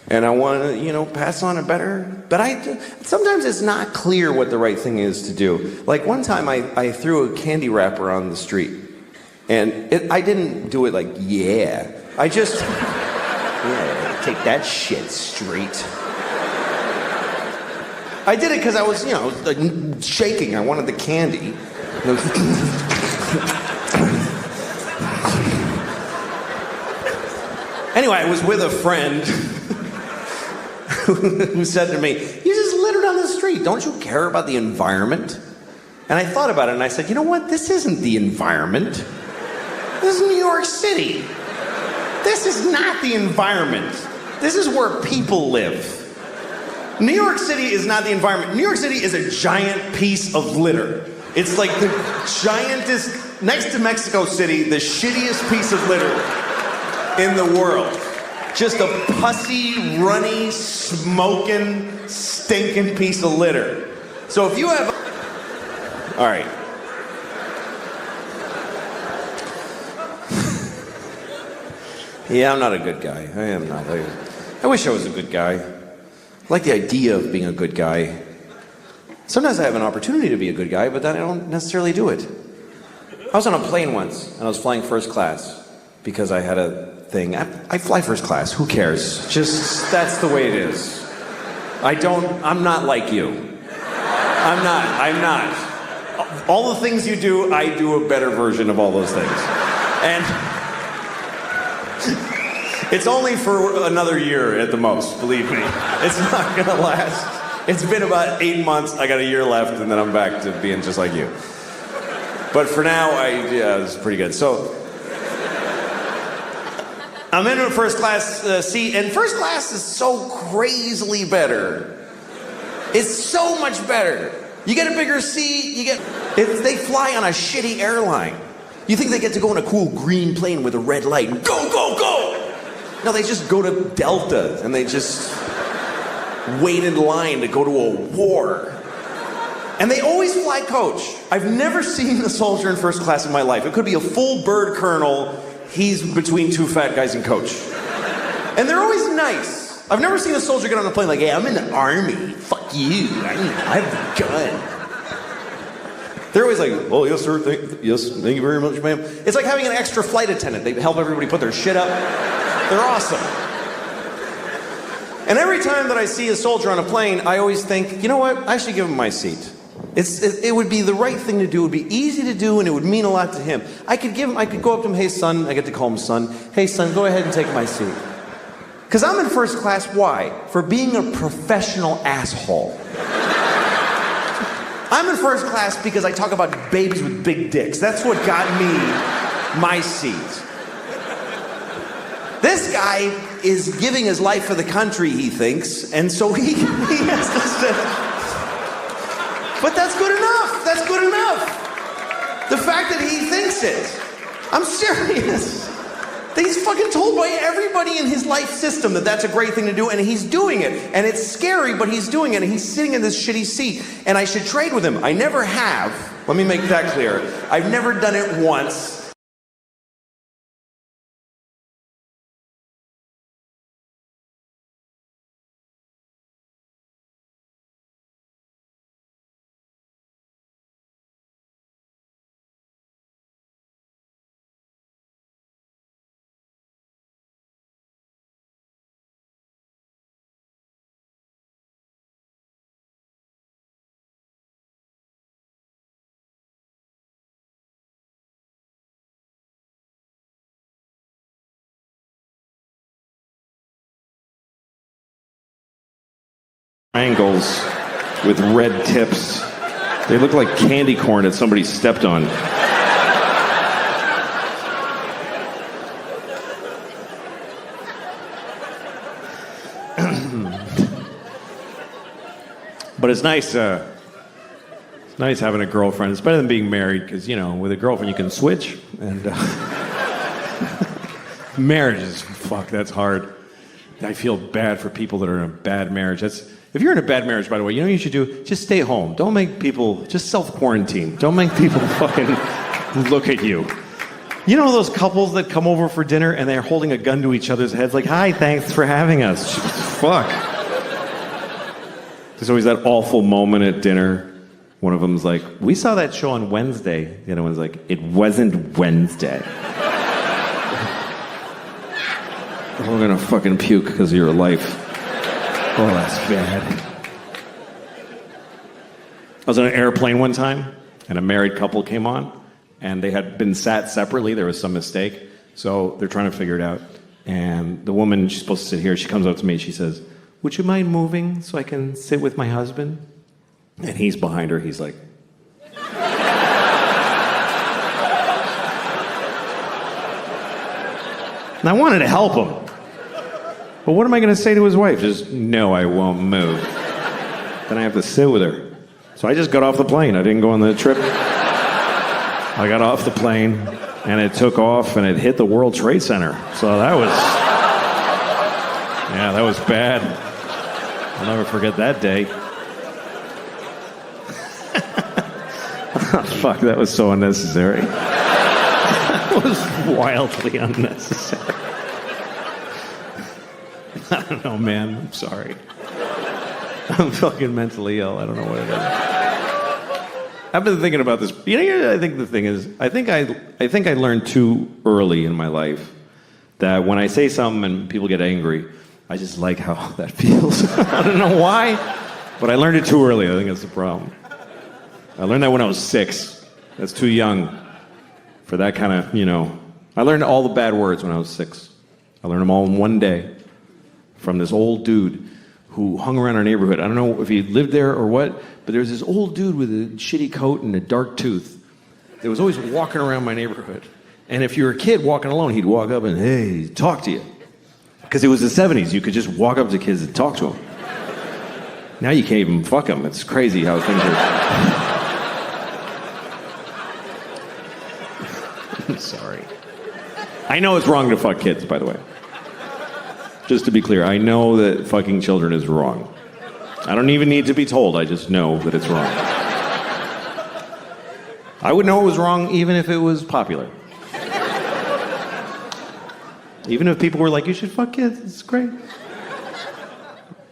and I want to, pass on a better. But sometimes it's not clear what the right thing is to do. Like one time, I threw a candy wrapper on the street, and I didn't do it yeah. I just take that shit straight. I did it because I was, shaking. I wanted the candy. Anyway, I was with a friend who said to me, you just littered on the street. Don't you care about the environment? And I thought about it and I said, you know what? This isn't the environment. This is New York City. This is not the environment. This is where people live. New York City is not the environment. New York City is a giant piece of litter. It's like the giantest, next to Mexico City, the shittiest piece of litter in the world. Just a pussy, runny, smoking, stinking piece of litter. So if you have... All right. Yeah, I'm not a good guy. I am not. I wish I was a good guy. I like the idea of being a good guy. Sometimes I have an opportunity to be a good guy, but then I don't necessarily do it. I was on a plane once, and I was flying first class because I had a thing. I fly first class. Who cares? Just, that's the way it is. I'm not like you. I'm not. All the things you do, I do a better version of all those things. And it's only for another year at the most, believe me. It's not gonna last. It's been about 8 months, I got a year left, and then I'm back to being just like you. But for now, it's pretty good. So, I'm in a first class seat, and first class is so crazily better. It's so much better. You get a bigger seat, they fly on a shitty airline. You think they get to go in a cool green plane with a red light and go, go, go! No, they just go to Delta, and they just wait in line to go to a war. And they always fly coach. I've never seen a soldier in first class in my life. It could be a full bird colonel. He's between two fat guys in coach. And they're always nice. I've never seen a soldier get on a plane like, hey, I'm in the army. Fuck you. I have a gun. They're always like, oh, yes, sir. Thank you very much, ma'am. It's like having an extra flight attendant. They help everybody put their shit up. They're awesome. And every time that I see a soldier on a plane, I always think, you know what? I should give him my seat. It would be the right thing to do. It would be easy to do, and it would mean a lot to him. I could go up to him, hey, son. I get to call him son. Hey, son, go ahead and take my seat. Because I'm in first class. Why? For being a professional asshole. I'm in first class because I talk about babies with big dicks. That's what got me my seat. This guy is giving his life for the country, he thinks, and so he has to sit. But that's good enough. That's good enough. The fact that he thinks it. I'm serious. He's fucking told by everybody in his life system that that's a great thing to do, and he's doing it. And it's scary, but he's doing it, and he's sitting in this shitty seat. And I should trade with him. I never have. Let me make that clear. I've never done it once. Triangles with red tips. They look like candy corn that somebody stepped on. But it's nice. It's nice having a girlfriend. It's better than being married because, you know, with a girlfriend you can switch. And marriage is that's hard. I feel bad for people that are in a bad marriage. If you're in a bad marriage, by the way, you know what you should do? Just stay home. Don't make people, just self-quarantine. Don't make people fucking look at you. You know those couples that come over for dinner and they're holding a gun to each other's heads like, hi, thanks for having us. Fuck. There's always that awful moment at dinner. One of them's like, we saw that show on Wednesday. The other one's like, it wasn't Wednesday. We're gonna fucking puke because of your life. Oh, that's bad. I was on an airplane one time, and a married couple came on, and they had been sat separately. There was some mistake, so they're trying to figure it out. And the woman, she's supposed to sit here, she comes up to me, she says, would you mind moving so I can sit with my husband? And he's behind her, he's like... And I wanted to help him. But what am I going to say to his wife? Just, no, I won't move. Then I have to sit with her. So I just got off the plane. I didn't go on the trip. I got off the plane, and it took off, and it hit the World Trade Center. So that was bad. I'll never forget that day. Oh, fuck, that was so unnecessary. That was wildly unnecessary. I don't know, man. I'm sorry. I'm fucking mentally ill. I don't know what it is. I've been thinking about this. You know, I think the thing is, I think I learned too early in my life that when I say something and people get angry, I just like how that feels. I don't know why, but I learned it too early. I think that's the problem. I learned that when I was 6. That's too young for that kind of, you know. I learned all the bad words when I was 6. I learned them all in one day from this old dude who hung around our neighborhood. I don't know if he lived there or what, but there was this old dude with a shitty coat and a dark tooth that was always walking around my neighborhood. And if you were a kid walking alone, he'd walk up and, hey, talk to you. Because it was the 70s. You could just walk up to kids and talk to them. Now you can't even fuck them. It's crazy how things are. I'm sorry. I know it's wrong to fuck kids, by the way. Just to be clear, I know that fucking children is wrong. I don't even need to be told. I just know that it's wrong. I would know it was wrong even if it was popular. Even if people were like, you should fuck kids, it's great.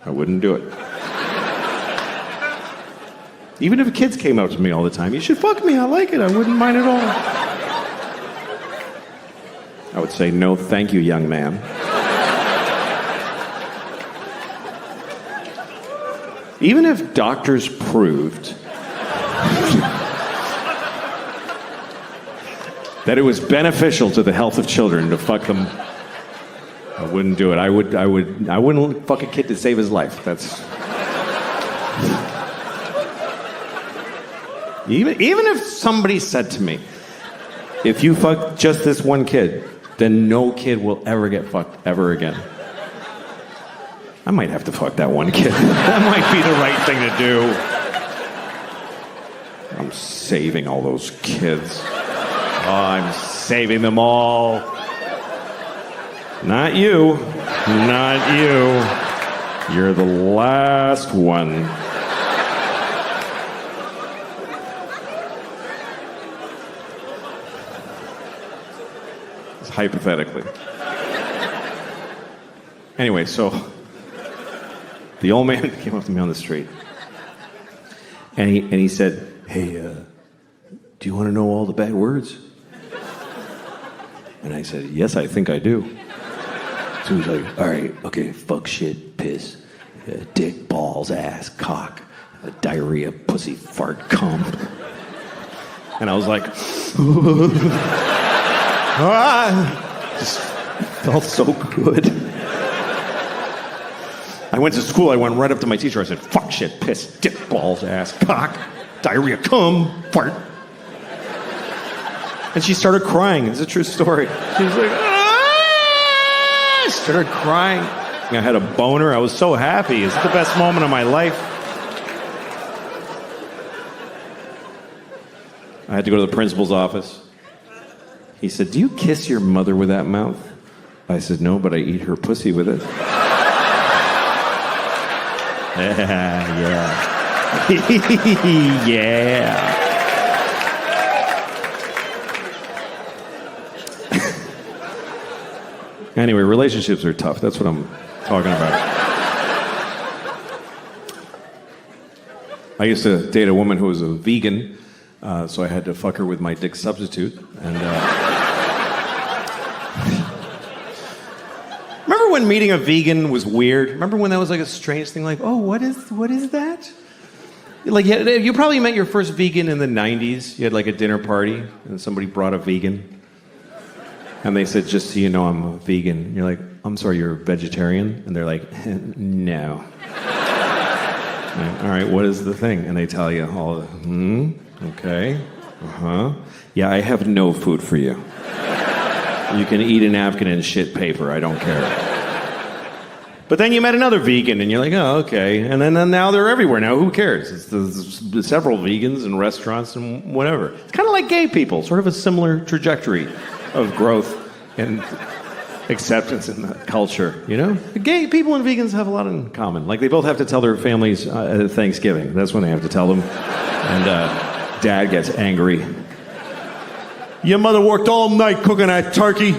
I wouldn't do it. Even if kids came up to me all the time, you should fuck me, I like it, I wouldn't mind at all. I would say, no, thank you, young man. Even if doctors proved that it was beneficial to the health of children to fuck them, I wouldn't do it. I wouldn't fuck a kid to save his life. That's even if somebody said to me, if you fuck just this one kid, then no kid will ever get fucked ever again. I might have to fuck that one kid. That might be the right thing to do. I'm saving all those kids. Oh, I'm saving them all. Not you. Not you. You're the last one. Hypothetically. Anyway, so the old man came up to me on the street, and he said, "Hey, do you want to know all the bad words?" And I said, "Yes, I think I do." So he's like, "All right, okay, fuck, shit, piss, dick, balls, ass, cock, diarrhea, pussy, fart, cum." And I was like, just felt so good. I went to school, I went right up to my teacher, I said, "Fuck, shit, piss, dick, balls, ass, cock, diarrhea, cum, fart." And she started crying. It's a true story. She was like, "Ah!" I started crying. I had a boner. I was so happy. It's the best moment of my life. I had to go to the principal's office. He said, "Do you kiss your mother with that mouth?" I said, "No, but I eat her pussy with it." Yeah. Yeah. Anyway, relationships are tough. That's what I'm talking about. I used to date a woman who was a vegan, so I had to fuck her with my dick substitute. And remember when meeting a vegan was weird? Remember when that was like a strange thing? Like, oh, what is that? Like, you probably met your first vegan in the 90s. You had like a dinner party, and somebody brought a vegan. And they said, "Just so you know, I'm a vegan." And you're like, "I'm sorry, you're a vegetarian?" And they're like, "No." Like, all right, what is the thing? And they tell you all, okay, yeah, I have no food for you. You can eat a napkin and shit paper, I don't care. But then you met another vegan, and you're like, oh, okay. And then now they're everywhere. Now who cares? There's several vegans in restaurants and whatever. It's kind of like gay people, sort of a similar trajectory of growth and acceptance in the culture, you know? Gay people and vegans have a lot in common. Like, they both have to tell their families at Thanksgiving. That's when they have to tell them. And Dad gets angry. "Your mother worked all night cooking that turkey,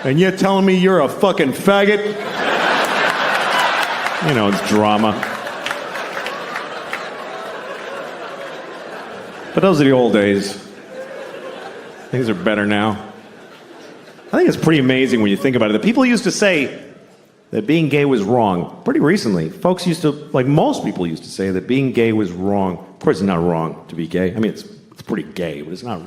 and you're telling me you're a fucking faggot?" You know, it's drama. But those are the old days. Things are better now. I think it's pretty amazing when you think about it. The people used to say that being gay was wrong. Pretty recently, folks used to, like most people used to say, that being gay was wrong. Of course, it's not wrong to be gay. I mean, it's pretty gay, but it's not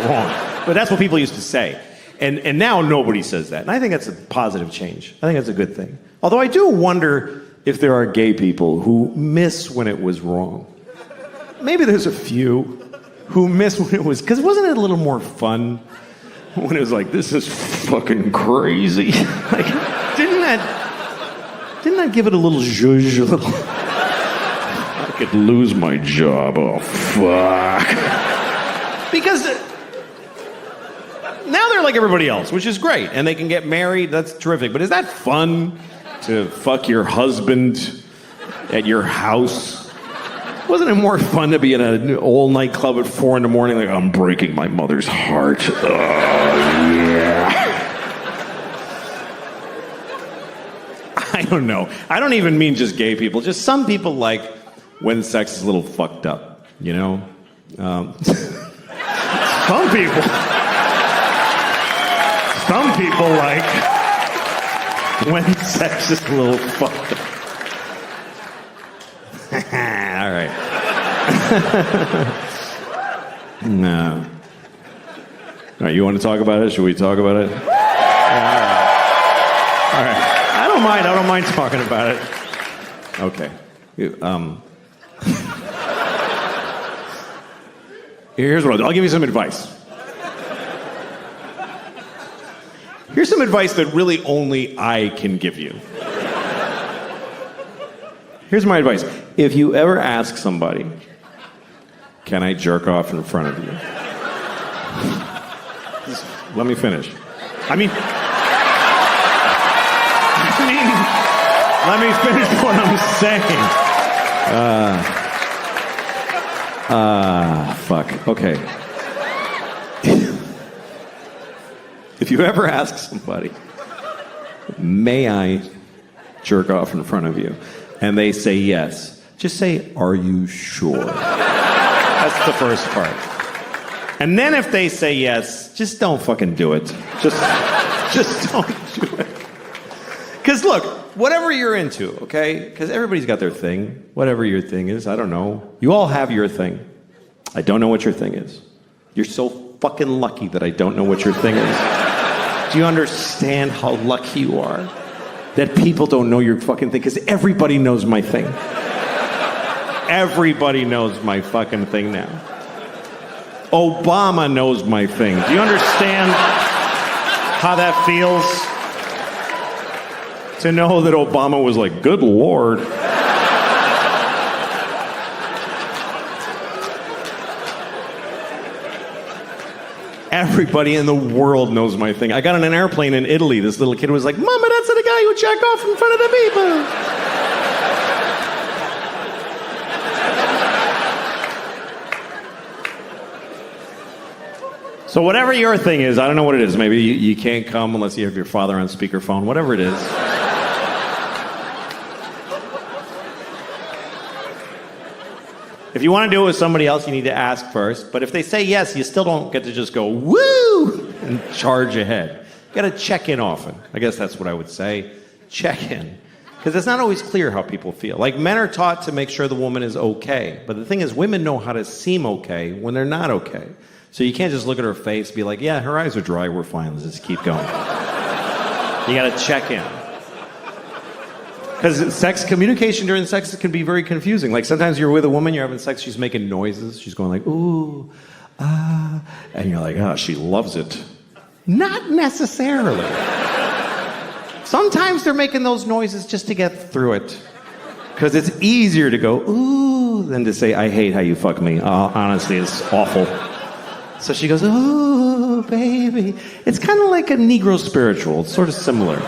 wrong. But that's what people used to say. And now nobody says that. And I think that's a positive change. I think that's a good thing. Although I do wonder if there are gay people who miss when it was wrong. Maybe there's a few who miss when it was, because wasn't it a little more fun when it was like, this is fucking crazy? Like, didn't that give it a little zhuzh, a little, I could lose my job, oh fuck. Because now they're like everybody else, which is great, and they can get married, that's terrific, but is that fun to fuck your husband at your house? Wasn't it more fun to be in an old nightclub at 4 a.m, like, I'm breaking my mother's heart? Oh, yeah. I don't know. I don't even mean just gay people. Just some people like when sex is a little fucked up, you know? Some people like when sex is a little fucked up. All right. No. All right, you want to talk about it? Should we talk about it? Yeah, all right. I don't mind talking about it. Okay. Here's what I'll give you some advice. Here's some advice that really only I can give you. Here's my advice. If you ever ask somebody, can I jerk off in front of you? Just let me finish. Let me finish what I'm saying. Fuck. Okay. If you ever ask somebody, may I jerk off in front of you? And they say yes. Just say, are you sure? That's the first part. And then if they say yes, just don't fucking do it. Just don't do it. Because look, whatever you're into, okay? Because everybody's got their thing. Whatever your thing is, I don't know. You all have your thing. I don't know what your thing is. You're so fucking lucky that I don't know what your thing is. Do you understand how lucky you are? That people don't know your fucking thing? Because everybody knows my thing. Everybody knows my fucking thing now. Obama knows my thing. Do you understand how that feels? To know that Obama was like, good Lord. Everybody in the world knows my thing. I got on an airplane in Italy. This little kid was like, Mama, that's the guy who jacked off in front of the people. So whatever your thing is, I don't know what it is. Maybe you can't come unless you have your father on speakerphone. Whatever it is. If you want to do it with somebody else, you need to ask first. But if they say yes, you still don't get to just go, woo, and charge ahead. You got to check in often. I guess that's what I would say. Check in. Because it's not always clear how people feel. Like, men are taught to make sure the woman is okay. But the thing is, women know how to seem okay when they're not okay. So you can't just look at her face and be like, yeah, her eyes are dry, we're fine, let's just keep going. You got to check in. Because communication during sex can be very confusing. Like, sometimes you're with a woman, you're having sex, she's making noises, she's going like, ooh, ah, and you're like, oh, she loves it. Not necessarily. Sometimes they're making those noises just to get through it. Because it's easier to go, ooh, than to say, I hate how you fuck me. Honestly, it's awful. So she goes, ooh, baby. It's kind of like a Negro spiritual. It's sort of similar.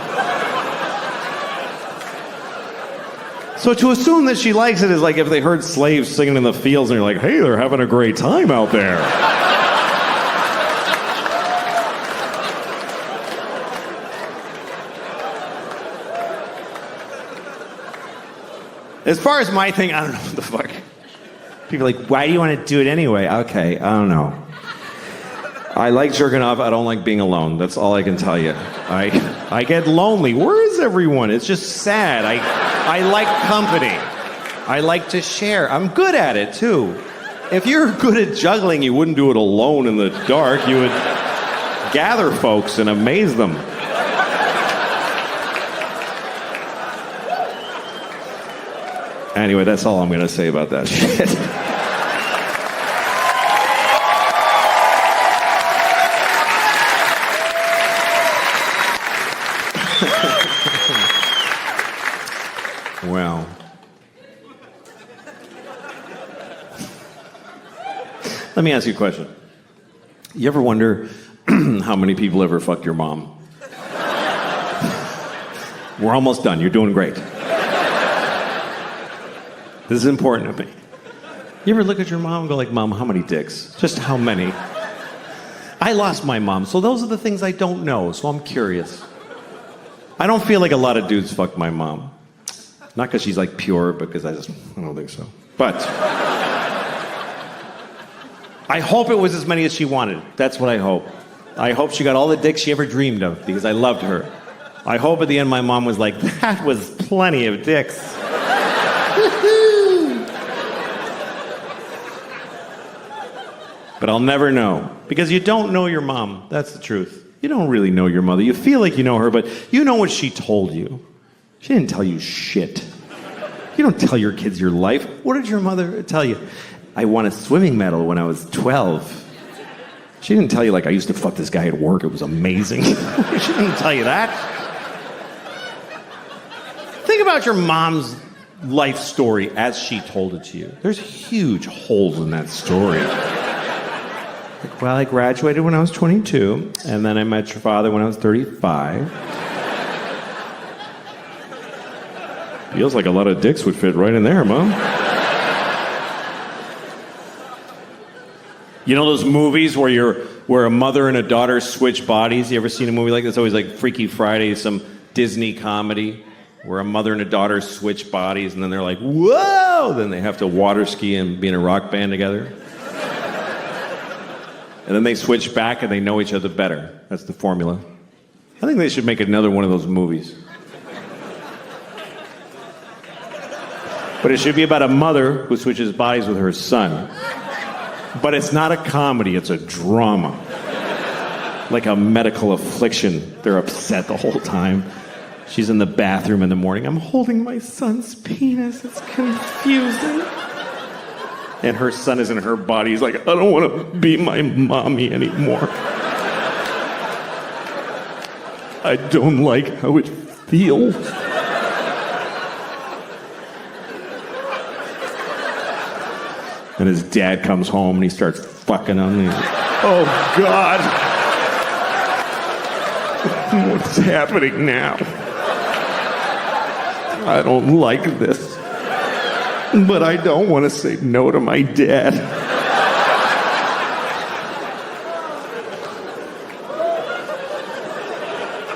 So to assume that she likes it is like if they heard slaves singing in the fields and you're like, hey, they're having a great time out there. As far as my thing, I don't know what the fuck. People are like, why do you want to do it anyway? Okay, I don't know. I like jerking off. I don't like being alone. That's all I can tell you. I get lonely. Where is everyone? It's just sad. I like company. I like to share. I'm good at it, too. If you're good at juggling, you wouldn't do it alone in the dark. You would gather folks and amaze them. Anyway, that's all I'm going to say about that shit. Well, let me ask you a question. You ever wonder how many people ever fucked your mom? We're almost done. You're doing great. This is important to me. You ever look at your mom and go like, Mom, how many dicks? Just how many? I lost my mom, so those are the things I don't know, so I'm curious. I don't feel like a lot of dudes fuck my mom. Not because she's like pure, because I don't think so. But I hope it was as many as she wanted. That's what I hope. I hope she got all the dicks she ever dreamed of because I loved her. I hope at the end my mom was like, that was plenty of dicks. But I'll never know because you don't know your mom. That's the truth. You don't really know your mother. You feel like you know her, but you know what she told you. She didn't tell you shit. You don't tell your kids your life. What did your mother tell you? I won a swimming medal when I was 12. She didn't tell you, like, I used to fuck this guy at work. It was amazing. She didn't tell you that. Think about your mom's life story as she told it to you. There's huge holes in that story. Like, well, I graduated when I was 22, and then I met your father when I was 35. Feels like a lot of dicks would fit right in there, Mom. You know those movies where a mother and a daughter switch bodies? You ever seen a movie like this? It's always like Freaky Friday, some Disney comedy where a mother and a daughter switch bodies, and then they're like, whoa! Then they have to water ski and be in a rock band together. And then they switch back and they know each other better. That's the formula. I think they should make another one of those movies. But it should be about a mother who switches bodies with her son. But it's not a comedy, it's a drama. Like a medical affliction. They're upset the whole time. She's in the bathroom in the morning. I'm holding my son's penis. It's confusing. And her son is in her body. He's like, I don't want to be my mommy anymore. I don't like how it feels. And his dad comes home and he starts fucking on me. Oh, God. What's happening now? I don't like this. But I don't want to say no to my dad.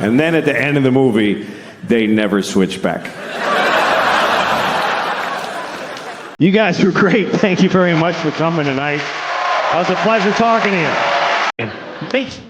And then at the end of the movie, they never switch back. You guys were great. Thank you very much for coming tonight. It was a pleasure talking to you. Thanks.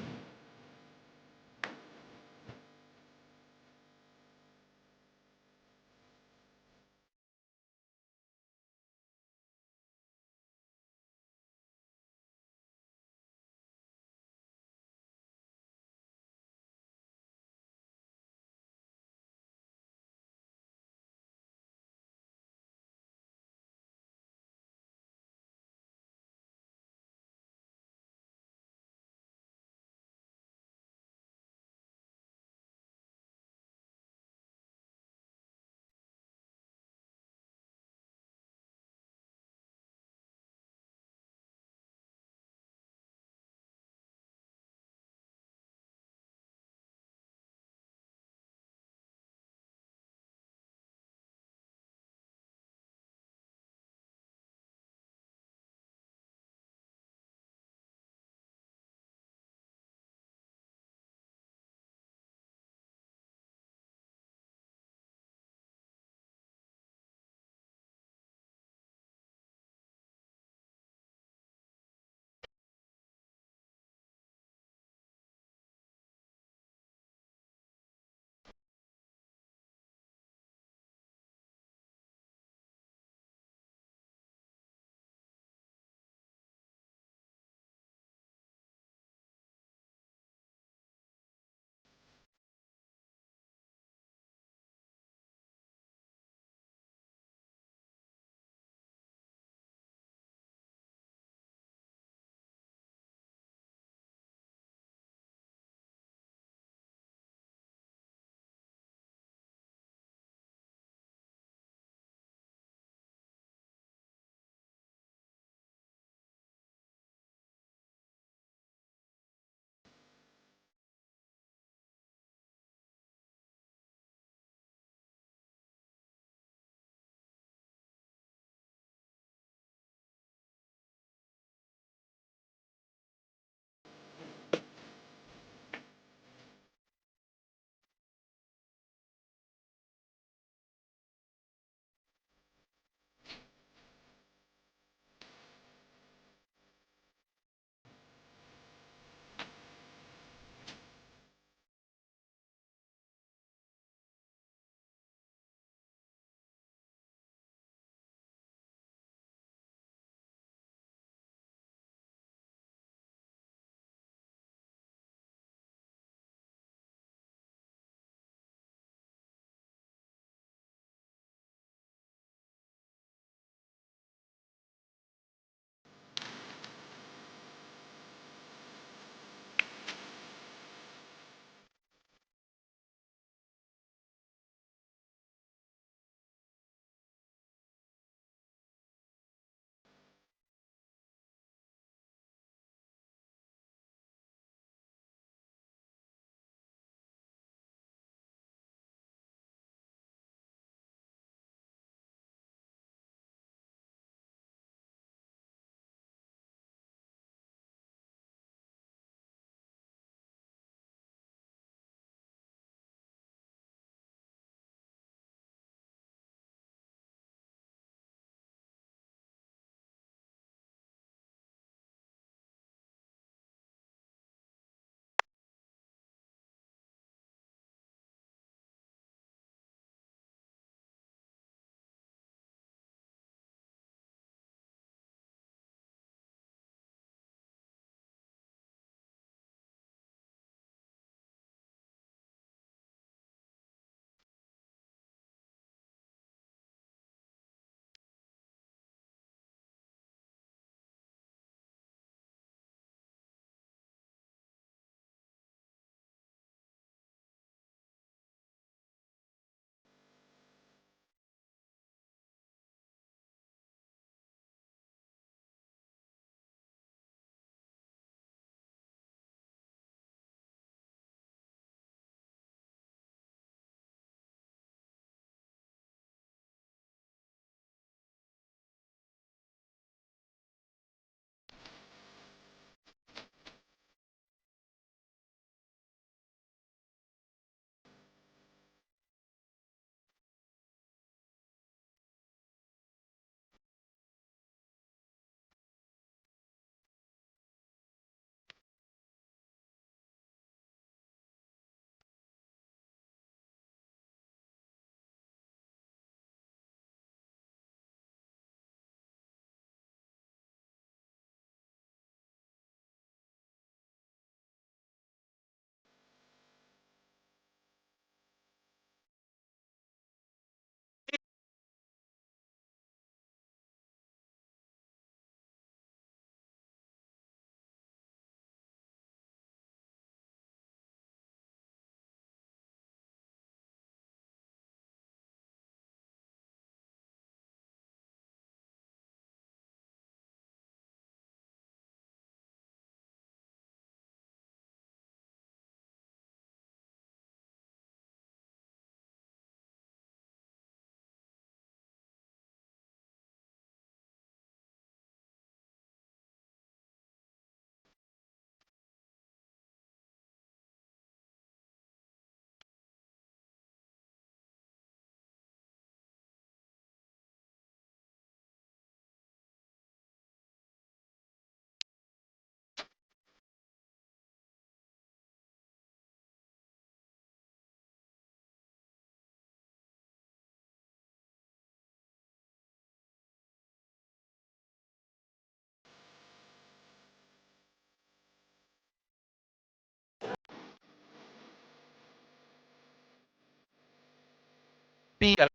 happy.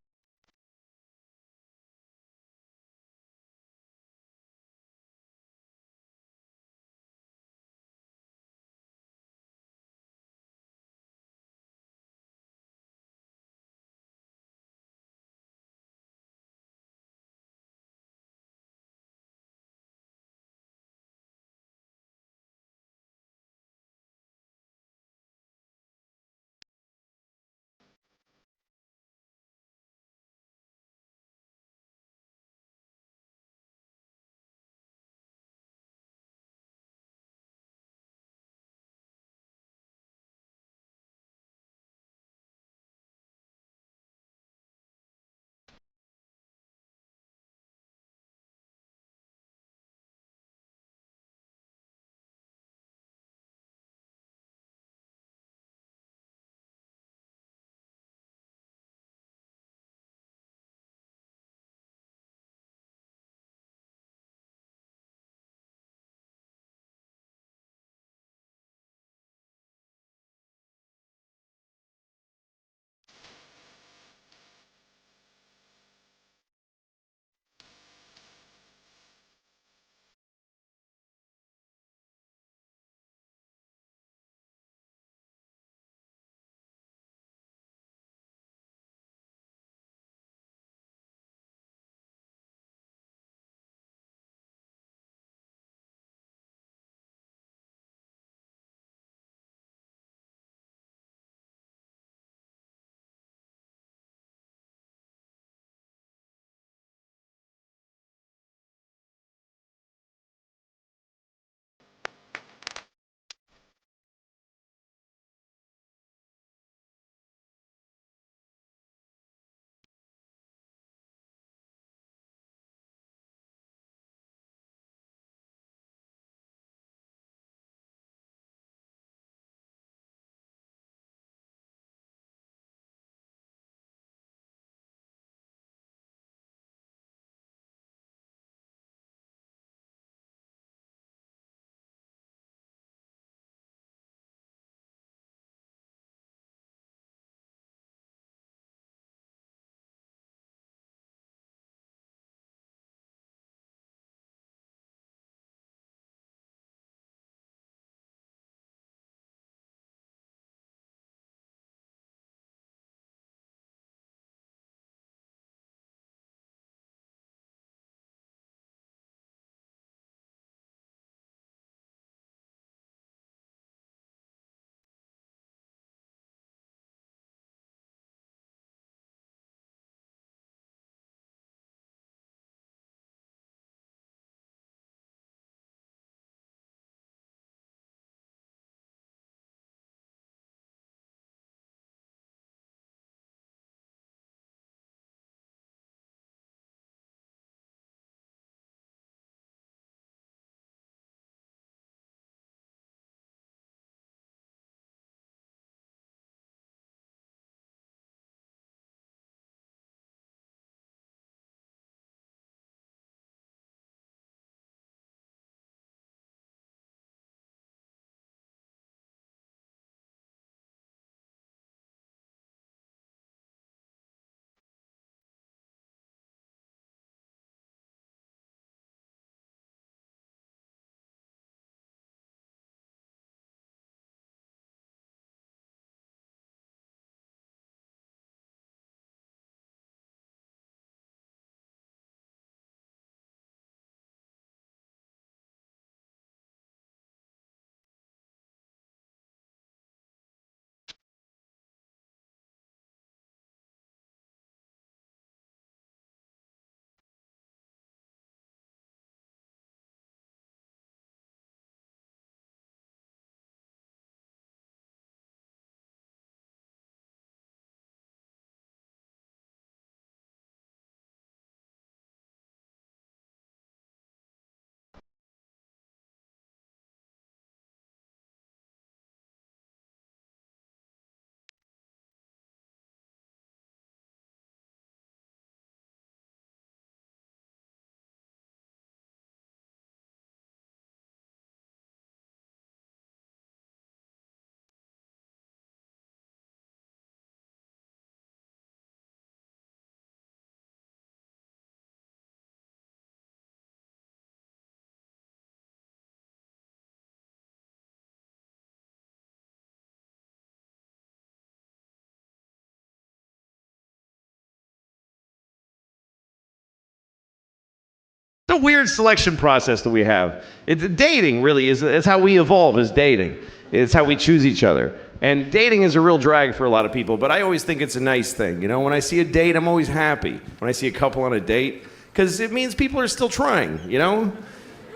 It's a weird selection process that we have. Dating really is how we evolve, is dating. It's how we choose each other. And dating is a real drag for a lot of people, but I always think it's a nice thing. You know, when I see a date, I'm always happy. When I see a couple on a date, because it means people are still trying, you know?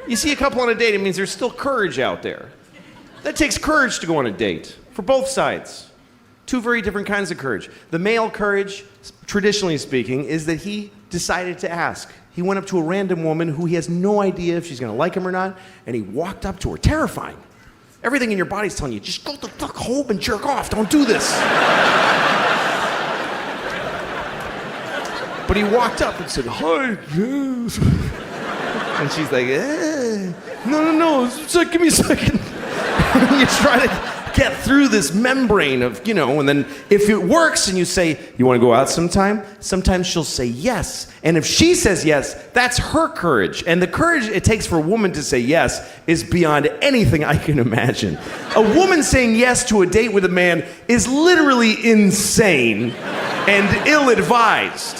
You see a couple on a date, it means there's still courage out there. That takes courage to go on a date, for both sides. Two very different kinds of courage. The male courage, traditionally speaking, is that he decided to ask. He went up to a random woman who he has no idea if she's gonna like him or not, and he walked up to her, terrifying. Everything in your body's telling you, just go the fuck home and jerk off, don't do this. But he walked up and said, hi, yes. And she's like, no, give me a second. And you try to get through this membrane of, you know, and then if it works and you say, you want to go out sometime? Sometimes she'll say yes. And if she says yes, that's her courage. And the courage it takes for a woman to say yes is beyond anything I can imagine. A woman saying yes to a date with a man is literally insane and ill-advised.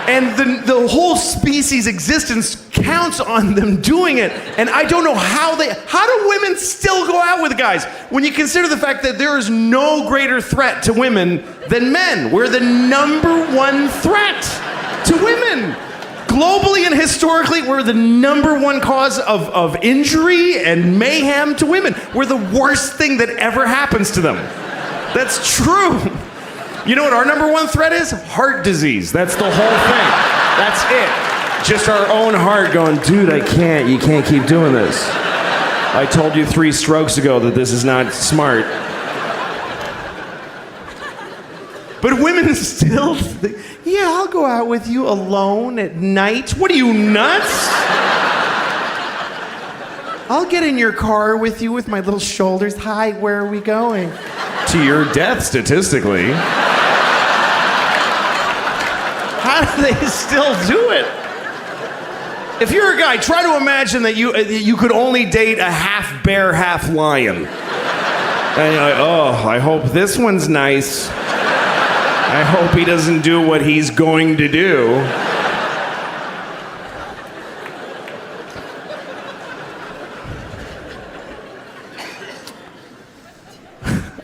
And the whole species' existence counts on them doing it. And I don't know how do women still go out with guys? When you consider the fact that there is no greater threat to women than men. We're the #1 threat to women. Globally and historically, we're the #1 cause of injury and mayhem to women. We're the worst thing that ever happens to them. That's true. You know what our #1 threat is? Heart disease. That's the whole thing. That's it. Just our own heart going, dude, you can't keep doing this. I told you 3 strokes ago that this is not smart. But women still think, yeah, I'll go out with you alone at night. What are you, nuts? I'll get in your car with you with my little shoulders. Hi, where are we going? To your death, statistically. How do they still do it? If you're a guy, try to imagine that you could only date a half bear, half lion. And you're like, oh, I hope this one's nice. I hope he doesn't do what he's going to do.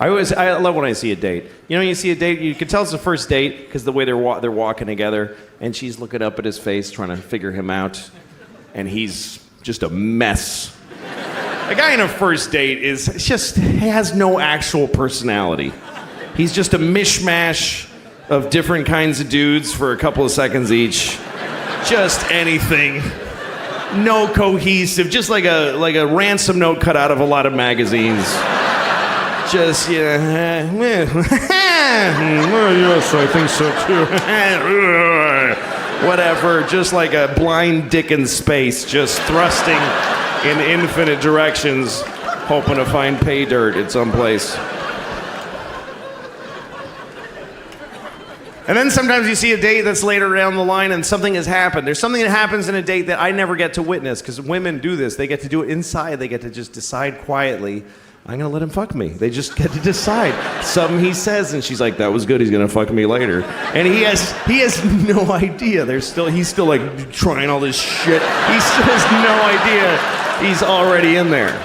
I love when I see a date. You know, you see a date, you can tell it's the first date because the way they're walking together, and she's looking up at his face, trying to figure him out, and he's just a mess. A guy in a first date he has no actual personality. He's just a mishmash of different kinds of dudes for a couple of seconds each. Just anything. No cohesive, just like a ransom note cut out of a lot of magazines. Just, yes, I think so too. Whatever, just like a blind dick in space, just thrusting in infinite directions, hoping to find pay dirt at some place. And then sometimes you see a date that's later down the line and something has happened. There's something that happens in a date that I never get to witness, because women do this. They get to do it inside. They get to just decide quietly, I'm gonna let him fuck me. They just get to decide. Something he says, and she's like, that was good, he's gonna fuck me later. And he has no idea. He's still like trying all this shit. He still has no idea he's already in there.